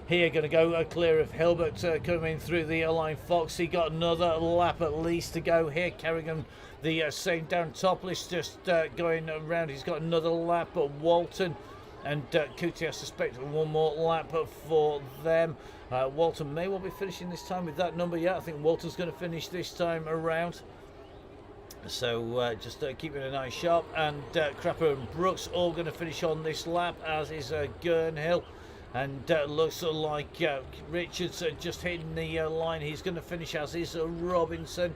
here, going to go clear of Hilbert coming through the line. Foxy got another lap at least to go here. Kerrigan the same down. Topless just going around. He's got another lap at Walton. And Cootie, I suspect, one more lap for them. Walton may well be finishing this time with that number. Yeah, I think Walton's going to finish this time around. So just keeping an eye sharp. And Crapper and Brooks all going to finish on this lap, as is Gurnhill. And looks like Richards just hitting the line. He's going to finish, as is Robinson.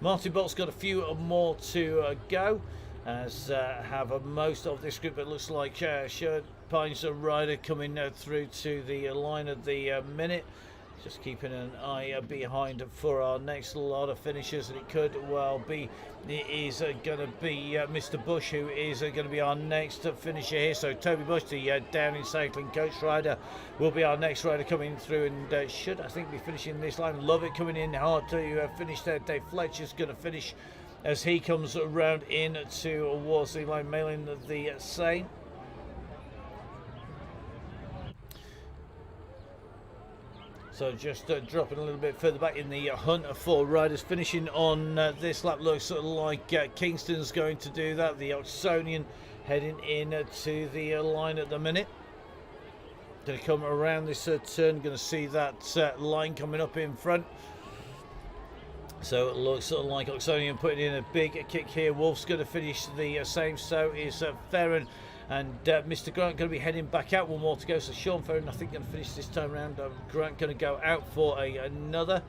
Martin Bolt's got a few more to go. As have most of this group. It looks like Shirt Pines rider coming through to the line at the minute. Just keeping an eye behind for our next lot of finishers, and it could well be it is going to be Mr. Bush, who is going to be our next finisher here. So Toby Bush, the Downing Cycling coach rider, will be our next rider coming through, and should, I think, be finishing this line. Love it coming in hard to finish there. Dave Fletcher's going to finish as he comes around in towards the line, mailing the same. So just dropping a little bit further back in the hunt for riders finishing on this lap. Looks like Kingston's going to do that. The Oxonian heading in to the line at the minute. Going to come around this turn. Going to see that line coming up in front. So it looks like Oxonian putting in a big kick here. Wolf's going to finish the same. So is Ferron. And Mr. Grant going to be heading back out. One more to go. So Sean Ferron, I think, going to finish this time around. Grant going to go out for another.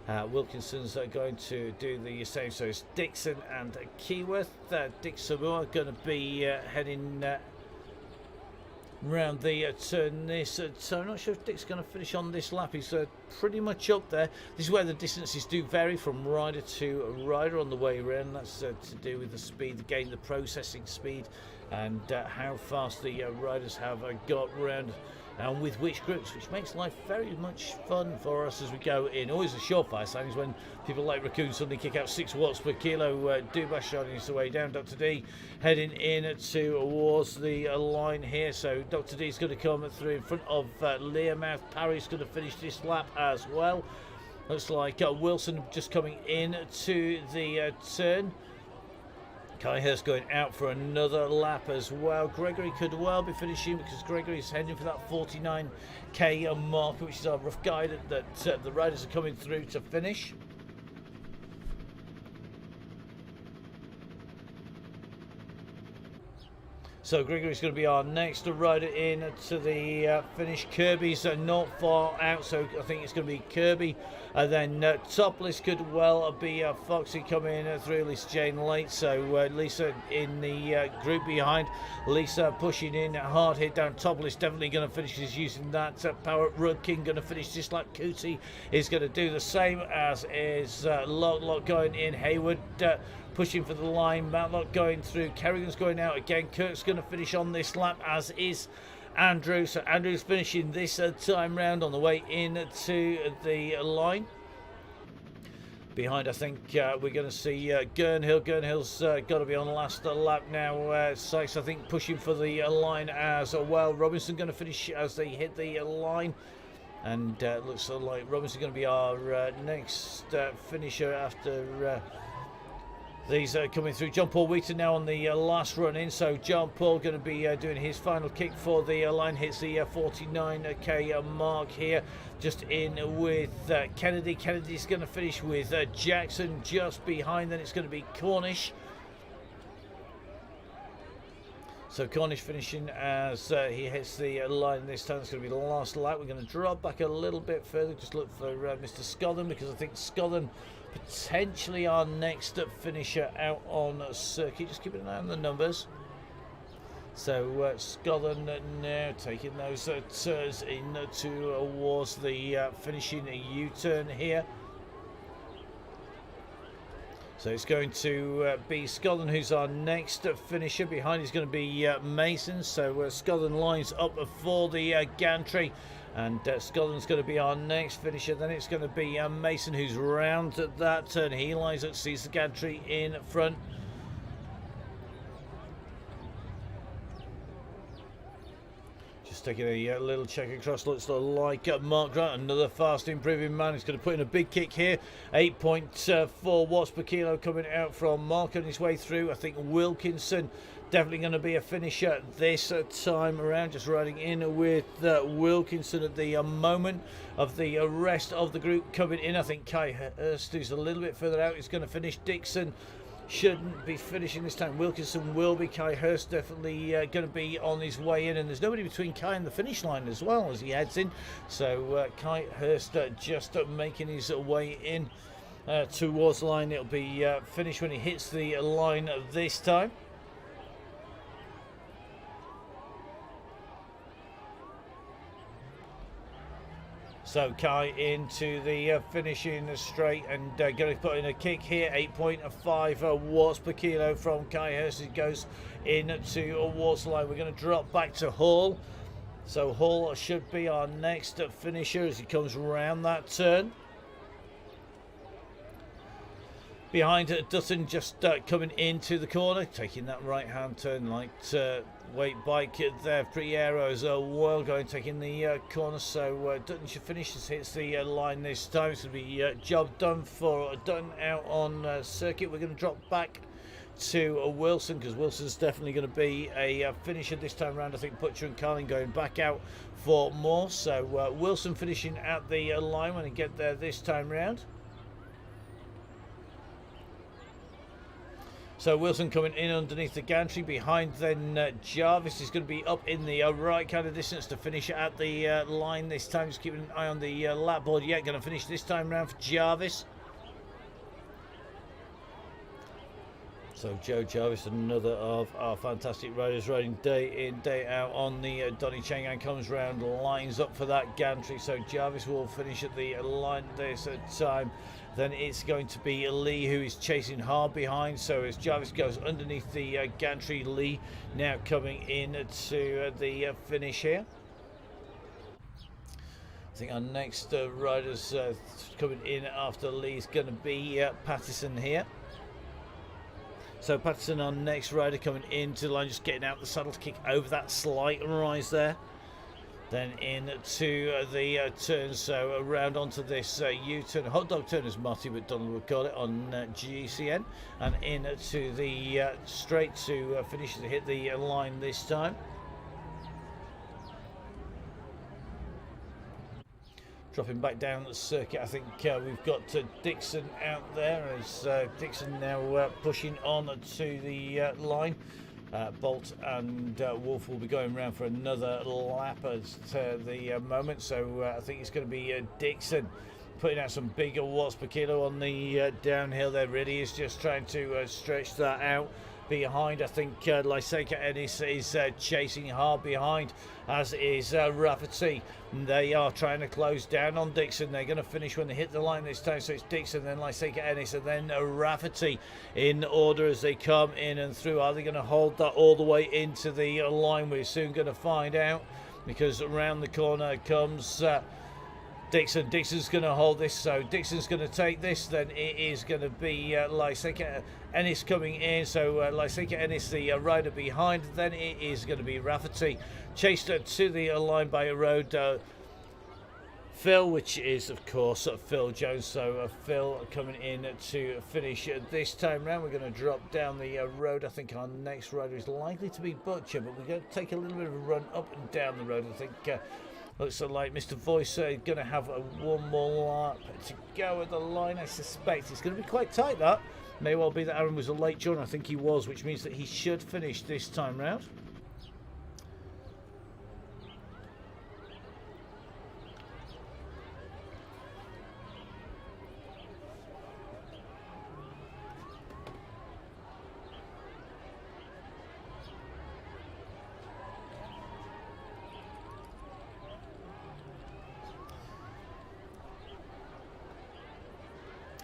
Wilkinson's going to do the same. So it's Dixon and Keyworth. Dick Samoa going to be heading round the turn this. So I'm not sure if Dick's going to finish on this lap. He's pretty much up there. This is where the distances do vary from rider to rider on the way around. That's to do with the speed, the gain, the processing speed, and how fast the riders have got round, and with which groups, which makes life very much fun for us as we go in. Always a surefire sign is when people like Raccoon suddenly kick out 6 watts per kilo. Dubash on his way down. Dr. D heading in towards the line here. So Dr. D is going to come through in front of Learmouth. Parry's going to finish this lap as well. Looks like Wilson just coming in to the turn. Kai Hurst going out for another lap as well. Gregory could well be finishing, because Gregory's heading for that 49k mark, which is our rough guide that the riders are coming through to finish. So Gregory's going to be our next rider in to the finish. Kirby's not far out, so I think it's going to be Kirby. And then Topless could well be Foxy coming through. Lisa Jane late, so Lisa in the group behind. Lisa pushing in hard, hit down. Topless definitely going to finish. He's using that power. Rug King going to finish just like Cootie is going to do the same, as is Lock going in. Hayward pushing for the line. Matlock going through. Kerrigan's going out again. Kirk's going to finish on this lap, as is Andrew. So Andrew's finishing this time round on the way into the line. Behind, I think we're going to see Gurnhill. Gurnhill's got to be on the last lap now. Sykes, I think, pushing for the line as well. Robinson going to finish as they hit the line. And looks like Robinson going to be our next finisher after these coming through. John Paul Wheaton now on the last run in. So John Paul going to be doing his final kick for the line. Hits the 49k mark here. Just in with Kennedy. Kennedy's going to finish with Jackson just behind. Then it's going to be Cornish. So Cornish finishing as he hits the line this time. It's going to be the last lap. We're going to drop back a little bit further. Just look for Mr. Scotland, because I think Scotland potentially our next finisher out on circuit. Just keeping an eye on the numbers. So Scotland now taking those turns in towards the finishing U-turn here. So it's going to be Scotland who's our next finisher. Behind is going to be Mason. So Scotland lines up for the gantry. And Scotland's going to be our next finisher. Then it's going to be Mason who's round at that turn. He lines up, sees the gantry in front. Just taking a little check across. Looks like Mark Grant, another fast improving man. He's going to put in a big kick here. 8.4 watts per kilo coming out from Mark on his way through. I think Wilkinson definitely going to be a finisher this time around. Just riding in with Wilkinson at the moment of the rest of the group coming in. I think Kai Hurst, who's a little bit further out, is going to finish. Dixon shouldn't be finishing this time. Wilkinson will be. Kai Hurst definitely going to be on his way in, and there's nobody between Kai and the finish line as well as he heads in. So Kai Hurst just making his way in towards the line. It'll be finished when he hits the line this time. So Kai into the finishing straight and going to put in a kick here. 8.5 watts per kilo from Kai Hurst. It goes into towards the line. We're going to drop back to Hall. So Hall should be our next finisher as he comes around that turn. Behind Dutton just coming into the corner, taking that right hand turn. Light weight bike there, pretty aero as well, going taking the corner. So Dutton should finish as hits the line this time. It's going to be job done for Dutton out on circuit. We're going to drop back to Wilson, because Wilson's definitely going to be a finisher this time around. I think Butcher and Carling going back out for more. So Wilson finishing at the line when he get there this time round. So Wilson coming in underneath the gantry. Behind then Jarvis is going to be up in the right kind of distance to finish at the line this time. Just keeping an eye on the lap board. Yeah, going to finish this time round for Jarvis. So Joe Jarvis, another of our fantastic riders, riding day in, day out on the Donny. Chaingang comes round, lines up for that gantry. So Jarvis will finish at the line this time. Then it's going to be Lee who is chasing hard behind. So as Jarvis goes underneath the gantry, Lee now coming in to the finish here. I think our next riders coming in after Lee is going to be Pattison here. So Pattison, our next rider, coming into the line, just getting out the saddle to kick over that slight rise there. Then into the turn, so around onto this U-turn, hot dog turn as Marty McDonald would call it on GCN, and into the straight to finish to hit the line this time. Dropping back down the circuit, I think we've got Dixon out there as Dixon now pushing on to the line. Bolt and Wolf will be going around for another lap at the moment. So I think it's going to be Dixon putting out some bigger watts per kilo on the downhill there. Really is just trying to stretch that out. behind. I think Lyseca Ennis is chasing hard behind, as is Rafferty. They are trying to close down on Dixon. They're going to finish when they hit the line this time, so it's Dixon, then Lyseca Ennis, and then Rafferty in order as they come in and through. Are they going to hold that all the way into the line? We're soon going to find out, because around the corner comes Dixon. Dixon's going to hold this, so Dixon's going to take this. Then it is going to be Lyseca Ennis coming in, so Lyseca Ennis, the rider behind. Then it is going to be Rafferty, chased to the line by a road Phil, which is of course Phil Jones. So Phil coming in to finish this time round. We're going to drop down the road. I think our next rider is likely to be Butcher, but we're going to take a little bit of a run up and down the road. I think looks like Mr. Voice going to have one more lap to go at the line. I suspect it's going to be quite tight. That may well be that Aaron was a late joiner. I think he was, which means that he should finish this time round.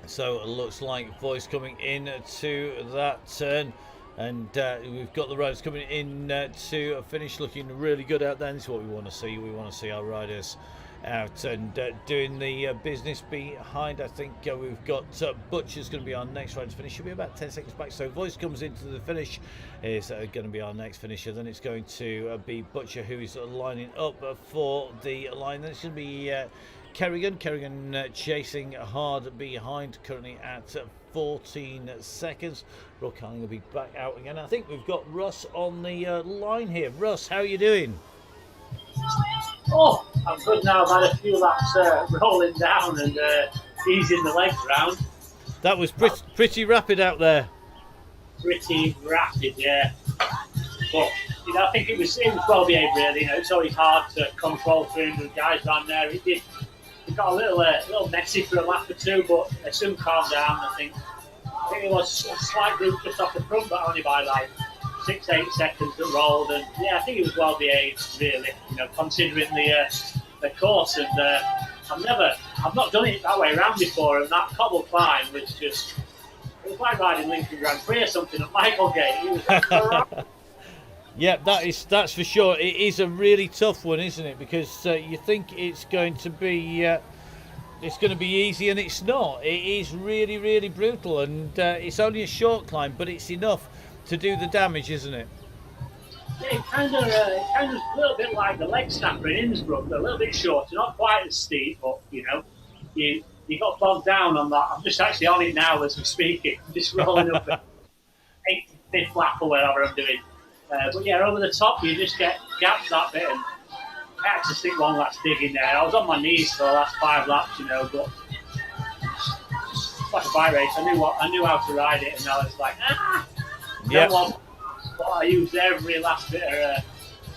So it looks like Voice coming in to that turn, and we've got the riders coming in to finish looking really good out there. This is what we want to see. We want to see our riders out and doing the business behind. I think we've got Butcher's going to be our next rider to finish. Should be about 10 seconds back. So Voice comes into the finish, is going to be our next finisher. Then it's going to be Butcher, who is lining up for the line. Then it's going to be Kerrigan chasing hard behind, currently at 14 seconds. Rob Carling will be back out again. I think we've got Russ on the line here. Russ, how are you doing? Oh, I'm good now. I've had a few laps rolling down and easing the legs round. That was pretty rapid out there. Pretty rapid, yeah. But I think it was well behaved, really. It's always hard to control 300 guys around there. It got a little messy for a lap or two, but they soon calmed down. I think it was a slight group just off the front, but only by like 6-8 seconds that rolled. And yeah, I think it was well behaved, really. Considering the course. And I've not done it that way around before. And that cobble climb was just, it was like riding Lincoln Grand Prix or something at Michaelgate. It was Yeah, that's for sure. It is a really tough one, isn't it? Because you think it's going to be easy, and it's not. It is really, really brutal, and it's only a short climb, but it's enough to do the damage, isn't it? Yeah, it kind of a little bit like the leg snapper in Innsbruck, a little bit shorter, not quite as steep, but you got bogged down on that. I'm just actually on it now as we're speaking. I'm just rolling up at 85th lap or whatever I'm doing. But yeah, over the top, you just get gaps that bit, and I had to stick one last dig in there. I was on my knees for the last 5 laps, but it's like a bike race. I knew how to ride it, and I was like, yeah. But I used every last bit of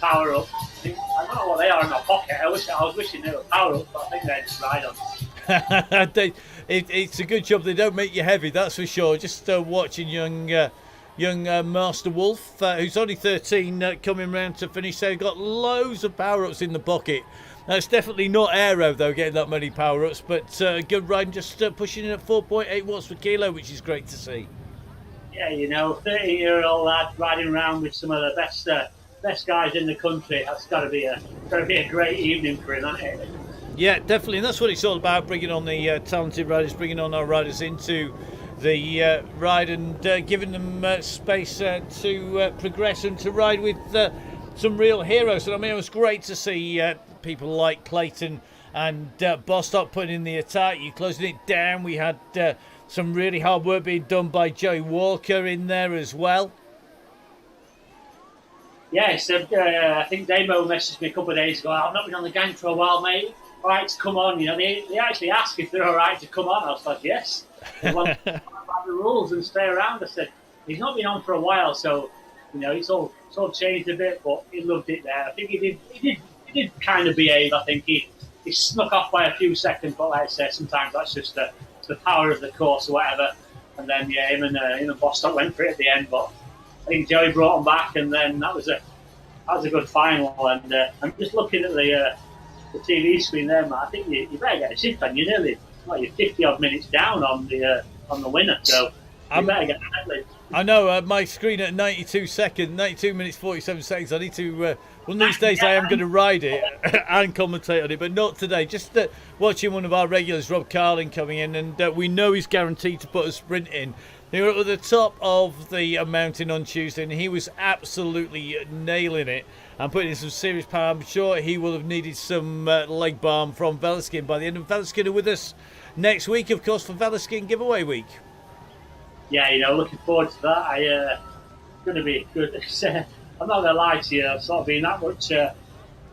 power up. I don't know what they are in my pocket. I was wishing they were power up, but I think they just ride on. It's a good job they don't make you heavy, that's for sure. Just watching young Master Wolf, who's only 13, coming round to finish. They've got loads of power-ups in the pocket. That's definitely not aero, though, getting that many power-ups, but good riding, just pushing in at 4.8 watts per kilo, which is great to see. Yeah, 13-year-old lad riding around with some of the best guys in the country. That's got to be a great evening for him, hasn't it? Yeah, definitely, and that's what it's all about, bringing on the talented riders, bringing on our riders into the ride and giving them space to progress and to ride with some real heroes. And I mean, it was great to see people like Clayton and Bostock putting in the attack. You closing it down. We had some really hard work being done by Joey Walker in there as well. Yes, I think Damo messaged me a couple of days ago. I've not been on the gang for a while, mate. All right to come on. They actually asked if they're all right to come on. I was like, yes. They want to have the rules and stay around. I said, he's not been on for a while, so it's all changed a bit, but he loved it there. I think he did kind of behave. I think he snuck off by a few seconds, but like I said, sometimes that's just the power of the course or whatever. And then him and Bostock went for it at the end, but I think Joey brought them back, and then that was a good final. And I'm just looking at the TV screen there, Matt. I think you better get a shift on. You're nearly you're 50 odd minutes down on the winner, so you better get that. I know my screen at 92 minutes 47 seconds. I need to. One of these days, I am going to ride it and commentate on it, but not today. Just watching one of our regulars, Rob Carling, coming in, and we know he's guaranteed to put a sprint in. They were at the top of the mountain on Tuesday, and he was absolutely nailing it and putting in some serious power. I'm sure he will have needed some leg balm from Velaskin by the end. And Velaskin are with us next week, of course, for Velaskin Giveaway Week. Yeah, looking forward to that. It's going to be good. I'm not going to lie to you. I've sort of been that much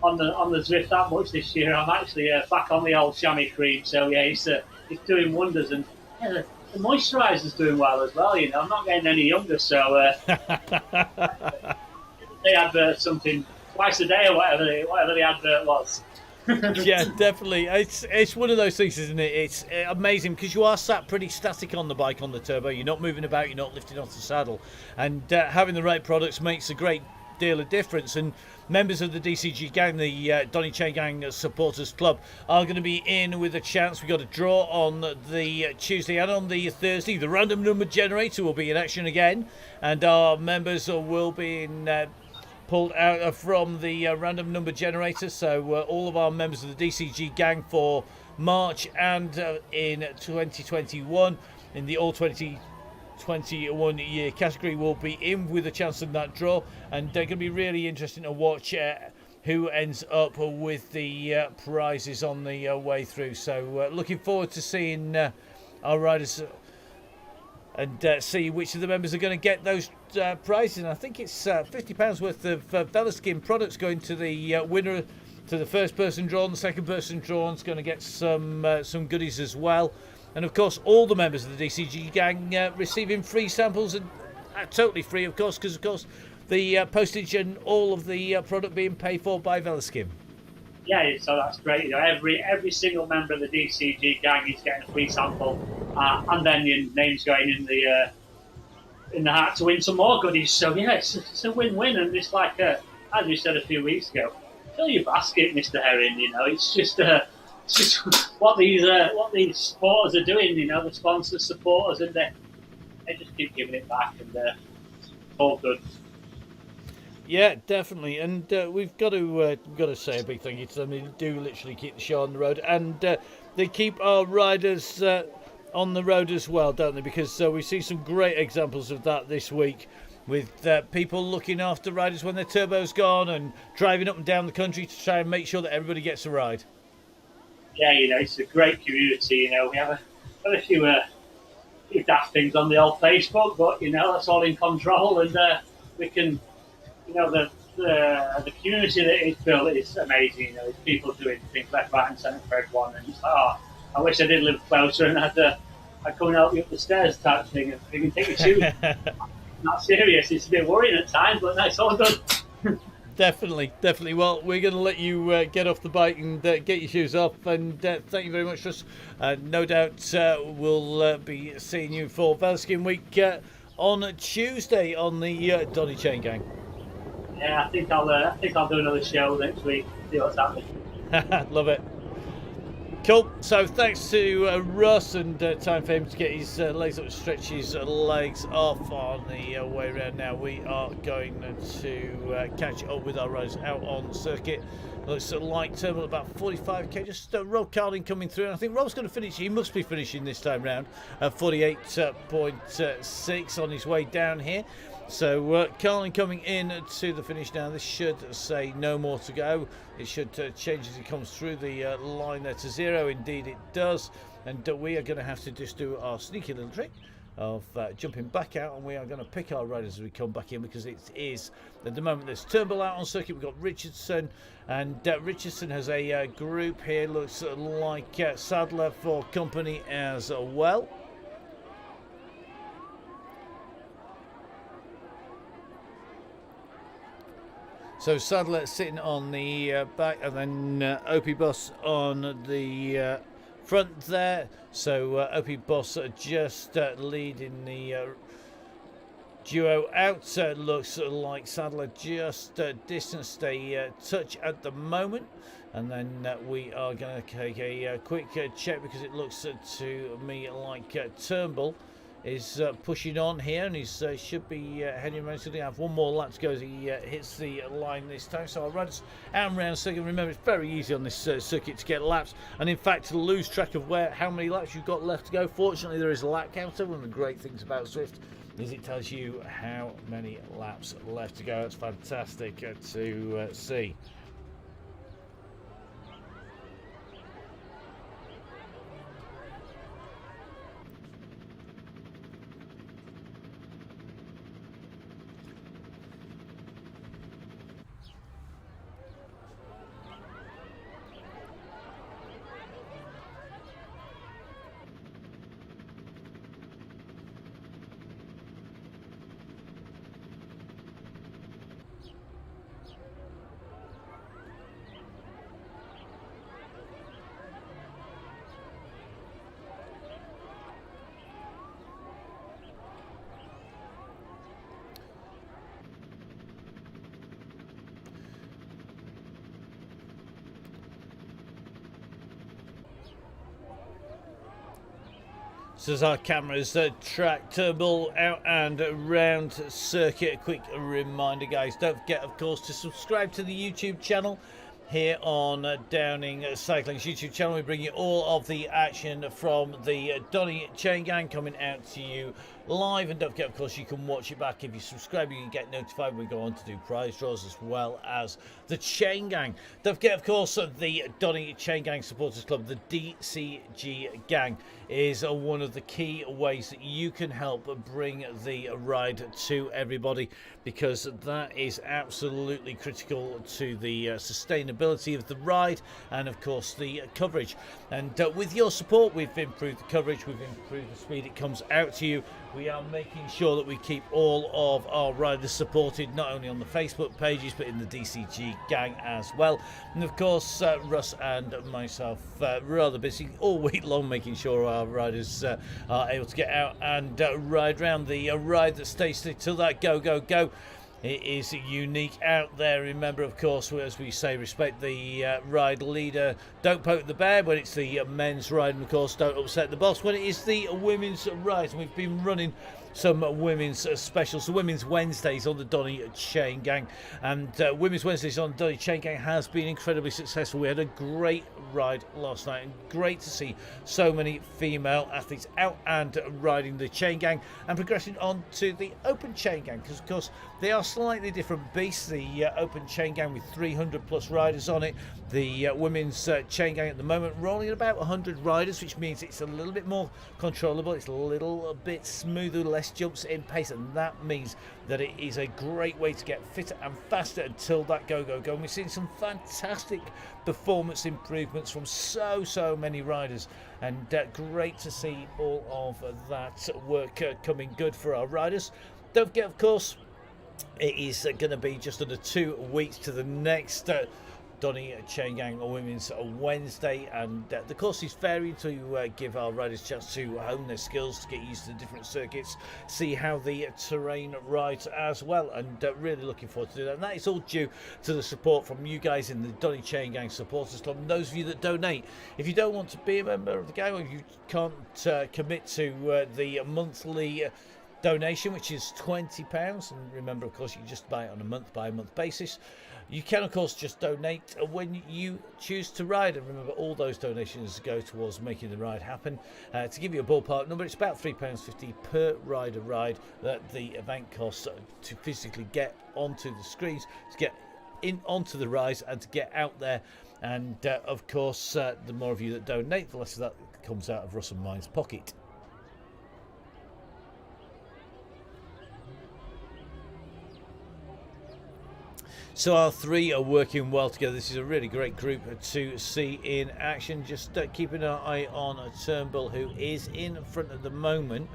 on the Zwift that much this year. I'm actually back on the old chamois cream. So yeah, it's doing wonders, and the moisturizer's doing well as well. I'm not getting any younger, so they advert something twice a day or whatever the advert was. Yeah, definitely. It's one of those things, isn't it? It's amazing because you are sat pretty static on the bike on the turbo. You're not moving about. You're not lifting off the saddle, and having the right products makes a great deal of difference. And members of the DCG gang, the Donny Chaingang Supporters Club, are going to be in with a chance. We've got a draw on the Tuesday and on the Thursday. The random number generator will be in action again, and our members will be pulled out from the random number generator. So all of our members of the DCG gang for March and in 2021 in the all 2021 year category will be in with a chance of that draw, and they're going to be really interesting to watch who ends up with the prizes on the way through. So looking forward to seeing our riders and see which of the members are going to get those prizes. And I think it's £50 worth of Velaskin products going to the winner, to the first person drawn. The second person drawn is going to get some goodies as well. And of course, all the members of the DCG gang receiving free samples, and totally free, of course, because of course the postage and all of the product being paid for by Velaskin. Yeah, so that's great. Every single member of the DCG gang is getting a free sample, and then your name's going in the hat to win some more goodies. So yeah, it's a win-win, and it's like as we said a few weeks ago, fill your basket, Mr. Herring. It's just what these supporters are doing. The sponsors, supporters, and they just keep giving it back, and all good. Yeah, definitely, and we've got to say a big thank you to them. They do literally keep the show on the road, and they keep our riders on the road as well, don't they? Because we see some great examples of that this week, with people looking after riders when their turbo's gone and driving up and down the country to try and make sure that everybody gets a ride. Yeah, it's a great community. We have a few daft things on the old Facebook, but that's all in control, and we can. The community that is built is amazing. There's people doing things left, right, and centre for everyone, and it's like, I wish I did live closer and I'd come and help you up the stairs type thing, and you can take your shoes. Not serious. It's a bit worrying at times, but no, it's all good. Definitely. Well, we're going to let you get off the bike and get your shoes off, and thank you very much, Russ. No doubt we'll be seeing you for Velaskin Week on Tuesday on the Donny Chaingang. Yeah, I think I'll do another show next week. See what's happening. Love it. Cool. So thanks to Russ, and time for him to get his legs up, stretch his legs off on the way around. Now we are going to catch up with our riders out on the circuit. Looks like terminal about 45k. Just Rob Carling coming through, and I think Rob's going to finish. He must be finishing this time round at 48.6 on his way down here. So Carling coming in to the finish now. This should say no more to go. It should change as he comes through the line there to zero. Indeed it does. And we are going to have to just do our sneaky little trick of jumping back out, and we are going to pick our riders as we come back in, because it is at the moment there's Turnbull out on circuit. We've got Richardson, and Richardson has a group here. Looks like Sadler for company as well. So Sadler sitting on the back, and then Opie Boss on the front there. So Opie Boss just leading the duo out. Looks like Sadler just distanced a touch at the moment. And then we are going to take a quick check, because it looks to me like Turnbull is pushing on here, and he should be heading around. So they have one more lap to go as he hits the line this time. So I'll run out and round circuit. Remember, it's very easy on this circuit to get laps, and in fact to lose track of how many laps you've got left to go. Fortunately, there is a lap counter. One of the great things about Swift is it tells you how many laps left to go. It's fantastic to see. So as our cameras track Turnbull out and around circuit, a quick reminder, guys, don't forget, of course, to subscribe to the YouTube channel here on Downing Cycling's YouTube channel. We bring you all of the action from the Donny Chaingang coming out to you live, and don't forget, of course, you can watch it back. If you subscribe, you can get notified when we go on to do prize draws, as well as the Chaingang. Don't forget, of course, the Donny Chaingang Supporters Club, the DCG Gang, is one of the key ways that you can help bring the ride to everybody, because that is absolutely critical to the sustainability of the ride and, of course, the coverage. And with your support, we've improved the coverage, we've improved the speed it comes out to you. We are making sure that we keep all of our riders supported, not only on the Facebook pages, but in the DCG Gang as well. And of course, Russ and myself rather busy all week long making sure our riders are able to get out and ride around the ride that stays till that go, go, go. It is unique out there. Remember, of course, as we say, respect the ride leader. Don't poke the bear when it's the men's ride. And, of course, don't upset the boss when it is the women's ride. And we've been running some women's specials, so Women's Wednesdays on the Donny Chaingang. And Women's Wednesdays on Donny Chaingang has been incredibly successful. We had a great ride last night, and great to see so many female athletes out and riding the Chaingang and progressing on to the Open Chaingang, because, of course, they are slightly different beasts. The Open Chaingang with 300 plus riders on it. The women's Chaingang at the moment rolling at about 100 riders, which means it's a little bit more controllable. It's a little bit smoother, less jumps in pace, and that means that it is a great way to get fitter and faster until that go, go, go. And we've seen some fantastic performance improvements from so many riders, and great to see all of that work coming good for our riders. Don't forget, of course, it is going to be just under 2 weeks to the next Donny Chaingang Women's Wednesday, and the course is varying to give our riders a chance to hone their skills, to get used to the different circuits, see how the terrain rides as well, and really looking forward to do that. And that is all due to the support from you guys in the Donny Chaingang Supporters Club, and those of you that donate. If you don't want to be a member of the gang, or if you can't commit to the monthly donation, which is £20, and remember, of course, you can just buy it on a month-by-month basis. You can, of course, just donate when you choose to ride, and remember, all those donations go towards making the ride happen. To give you a ballpark number, it's about £3.50 per rider ride that the event costs to physically get onto the screens, to get in onto the rides, and to get out there. And of course, the more of you that donate, the less of that comes out of Russ and mine's pocket. So our three are working well together. This is a really great group to see in action. Just keeping an eye on Turnbull, who is in front at the moment.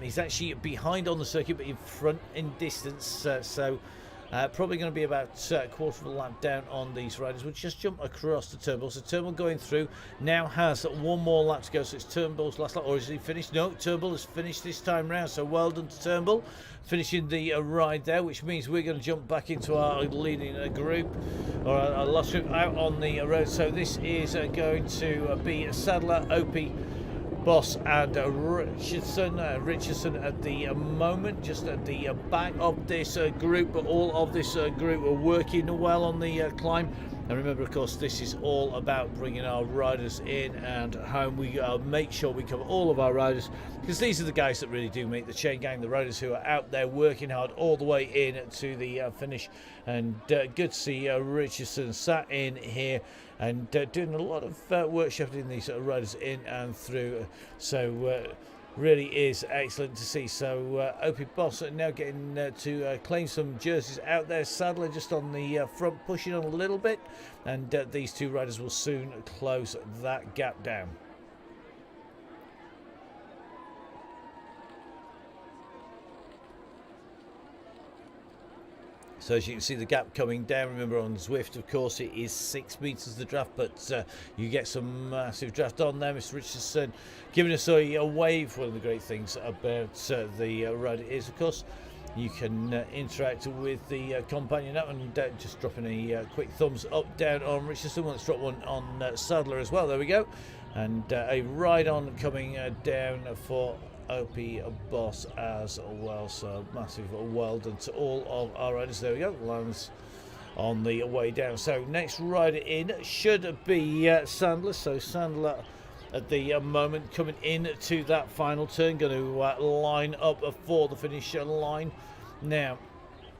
He's actually behind on the circuit, but in front in distance. So Probably going to be about a quarter of a lap down on these riders. We'll just jump across the Turnbull. So Turnbull going through now has one more lap to go. So it's Turnbull's last lap. Or is he finished? No, Turnbull has finished this time round. So well done to Turnbull. Finishing the ride there, which means we're going to jump back into our leading group, or our last group out on the road. So this is going to be Sadler, Opie, Boss and Richardson. Richardson at the moment, just at the back of this group, but all of this group are working well on the climb. And remember, of course, this is all about bringing our riders in and home. We make sure we cover all of our riders, because these are the guys that really do make the chain gang, the riders who are out there working hard all the way in to the finish. And good to see Richardson sat in here and doing a lot of work shepherding these riders in and through. So really is excellent to see. So Opie Boss now getting to claim some jerseys out there. Sadler just on the front, pushing on a little bit, and these two riders will soon close that gap down. So as you can see, the gap coming down. Remember, on Zwift, of course, it is 6 meters the draft, but you get some massive draft on there. Mr. Richardson giving us a wave. One of the great things about the rider is, of course, you can interact with the companion app, and just dropping a quick thumbs up, down on Richardson. Let's drop one on Sadler as well. There we go. And a ride on coming down for Opie Boss as well. So massive well done to all of our riders. There we go, lands on the way down. So next rider in should be Sandler. So Sandler at the moment coming in to that final turn, going to line up for the finish line. Now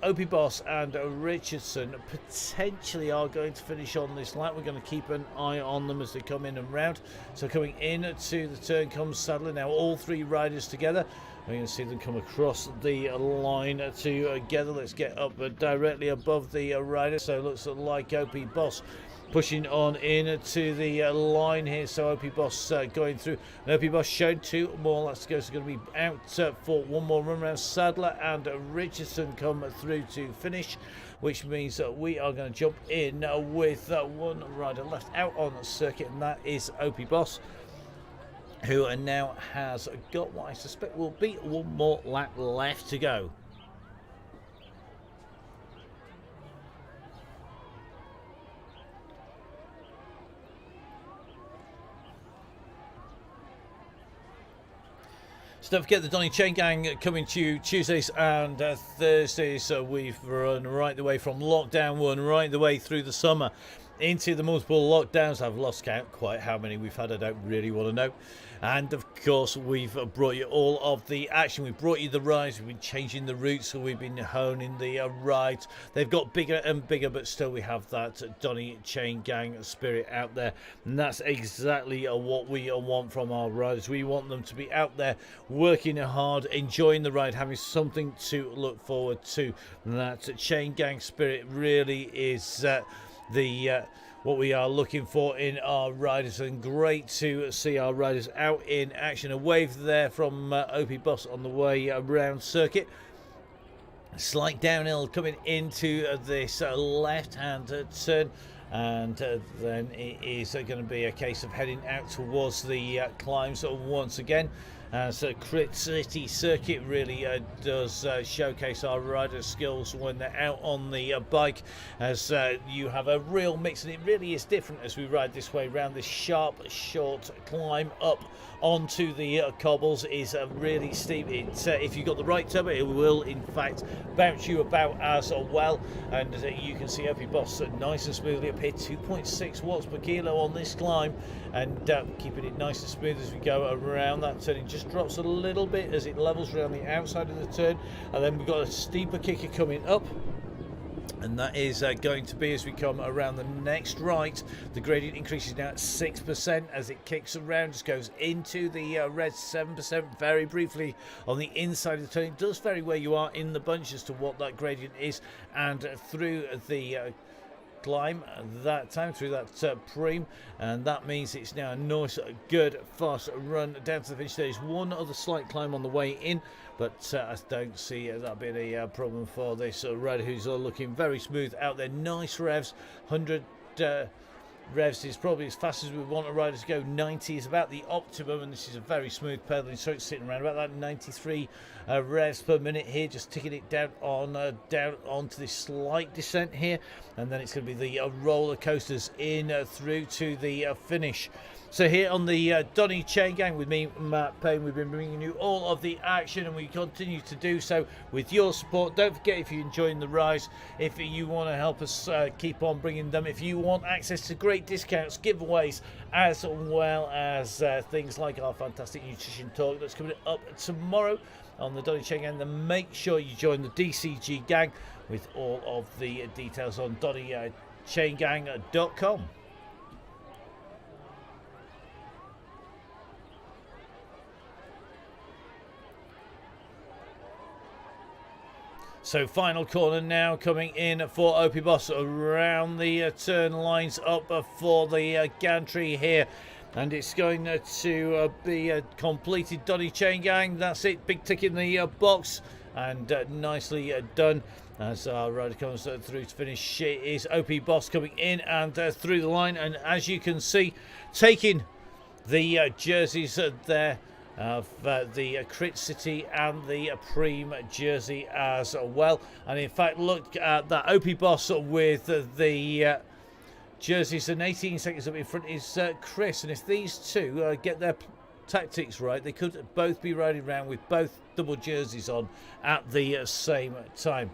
Opie Boss and Richardson potentially are going to finish on this lap. We're going to keep an eye on them as they come in and round. So coming in to the turn comes Sadler. Now all three riders together. We're going to see them come across the line together. Let's get up directly above the rider. So it looks like Opie Boss pushing on in to the line here. So Opie Boss going through. And Opie Boss showed 2 more laps to go. So going to be out for one more run round. Sadler and Richardson come through to finish, which means that we are going to jump in with one rider left out on the circuit, and that is Opie Boss, who now has got what I suspect will be one more lap left to go. So don't forget the Donny Chaingang coming to you Tuesdays and Thursdays. So we've run right the way from lockdown 1 right the way through the summer into the multiple lockdowns. I've lost count quite how many we've had. I don't really want to know. And of course, we've brought you all of the action. We've brought you the rides. We've been changing the routes, so we've been honing the rides. They've got bigger and bigger, but still we have that Donny Chaingang spirit out there. And that's exactly what we want from our riders. We want them to be out there working hard, enjoying the ride, having something to look forward to. And that Chaingang spirit really is what we are looking for in our riders, and great to see our riders out in action. A wave there from Opie Boss on the way around circuit. Slight downhill coming into this left-hand turn, and then it is going to be a case of heading out towards the climbs once again. So Crit City Circuit really does showcase our rider skills when they're out on the bike, as you have a real mix, and it really is different as we ride this way around. This sharp, short climb up onto the cobbles is really steep. If you've got the right turbo, it will in fact bounce you about as well, and you can see Opie Boss nice and smoothly up here, 2.6 watts per kilo on this climb, and keeping it nice and smooth as we go around that turn. It just drops a little bit as it levels around the outside of the turn, and then we've got a steeper kicker coming up, and that is going to be as we come around the next right. The gradient increases now at 6% as it kicks around, just goes into the red 7% very briefly on the inside of the turn. It does vary where you are in the bunch as to what that gradient is, and through the climb that time through that preem, and that means it's now a nice, good, fast run down to the finish. There's one other slight climb on the way in, but I don't see that being a problem for this rider, who's looking very smooth out there. Nice revs, 100 revs is probably as fast as we want a rider to go. 90 is about the optimum, and this is a very smooth pedaling, so it's sitting around about that 93 revs per minute here, just ticking it down onto this slight descent here, and then it's going to be the roller coasters in through to the finish. So here on the Donny Chaingang with me, Matt Payne, we've been bringing you all of the action, and we continue to do so with your support. Don't forget, if you're enjoying the rise, if you want to help us keep on bringing them, if you want access to great discounts, giveaways, as well as things like our fantastic nutrition talk that's coming up tomorrow on the Donny Chaingang, then make sure you join the DCG gang with all of the details on DonnyChaingang.com. So final corner now coming in for OP Boss around the turn lines up for the gantry here. And it's going to be completed. Donny Chaingang, that's it. Big tick in the box, and nicely done. As our rider comes through to finish, it is OP Boss coming in and through the line. And as you can see, taking the jerseys there of the Crit City and the Preem jersey as well. And in fact, look at that. OP Boss with the jerseys, and 18 seconds up in front is Chris. And if these two get their tactics right, they could both be riding around with both double jerseys on at the same time.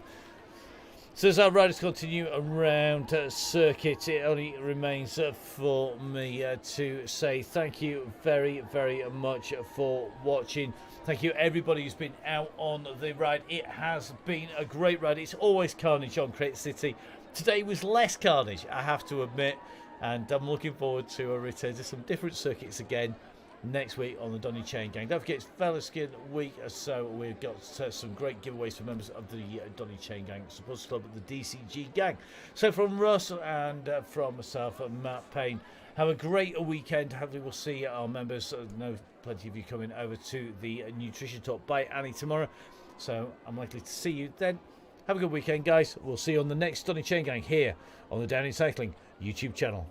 So as our riders continue around circuit, it only remains for me to say thank you very, very much for watching. Thank you everybody who's been out on the ride. It has been a great ride. It's always carnage on Crit City. Today was less carnage, I have to admit, and I'm looking forward to a return to some different circuits again next week on the Donny Chaingang. Don't forget, it's Fella Skin week, so we've got some great giveaways for members of the Donny Chaingang Supporters Club at the DCG gang. So from Russ and from myself and Matt Payne, have a great weekend. Hopefully we'll see our members. I know plenty of you coming over to the Nutrition Talk by Annie tomorrow, so I'm likely to see you then. Have a good weekend, guys. We'll see you on the next Donny Chaingang here on the Down in Cycling YouTube channel.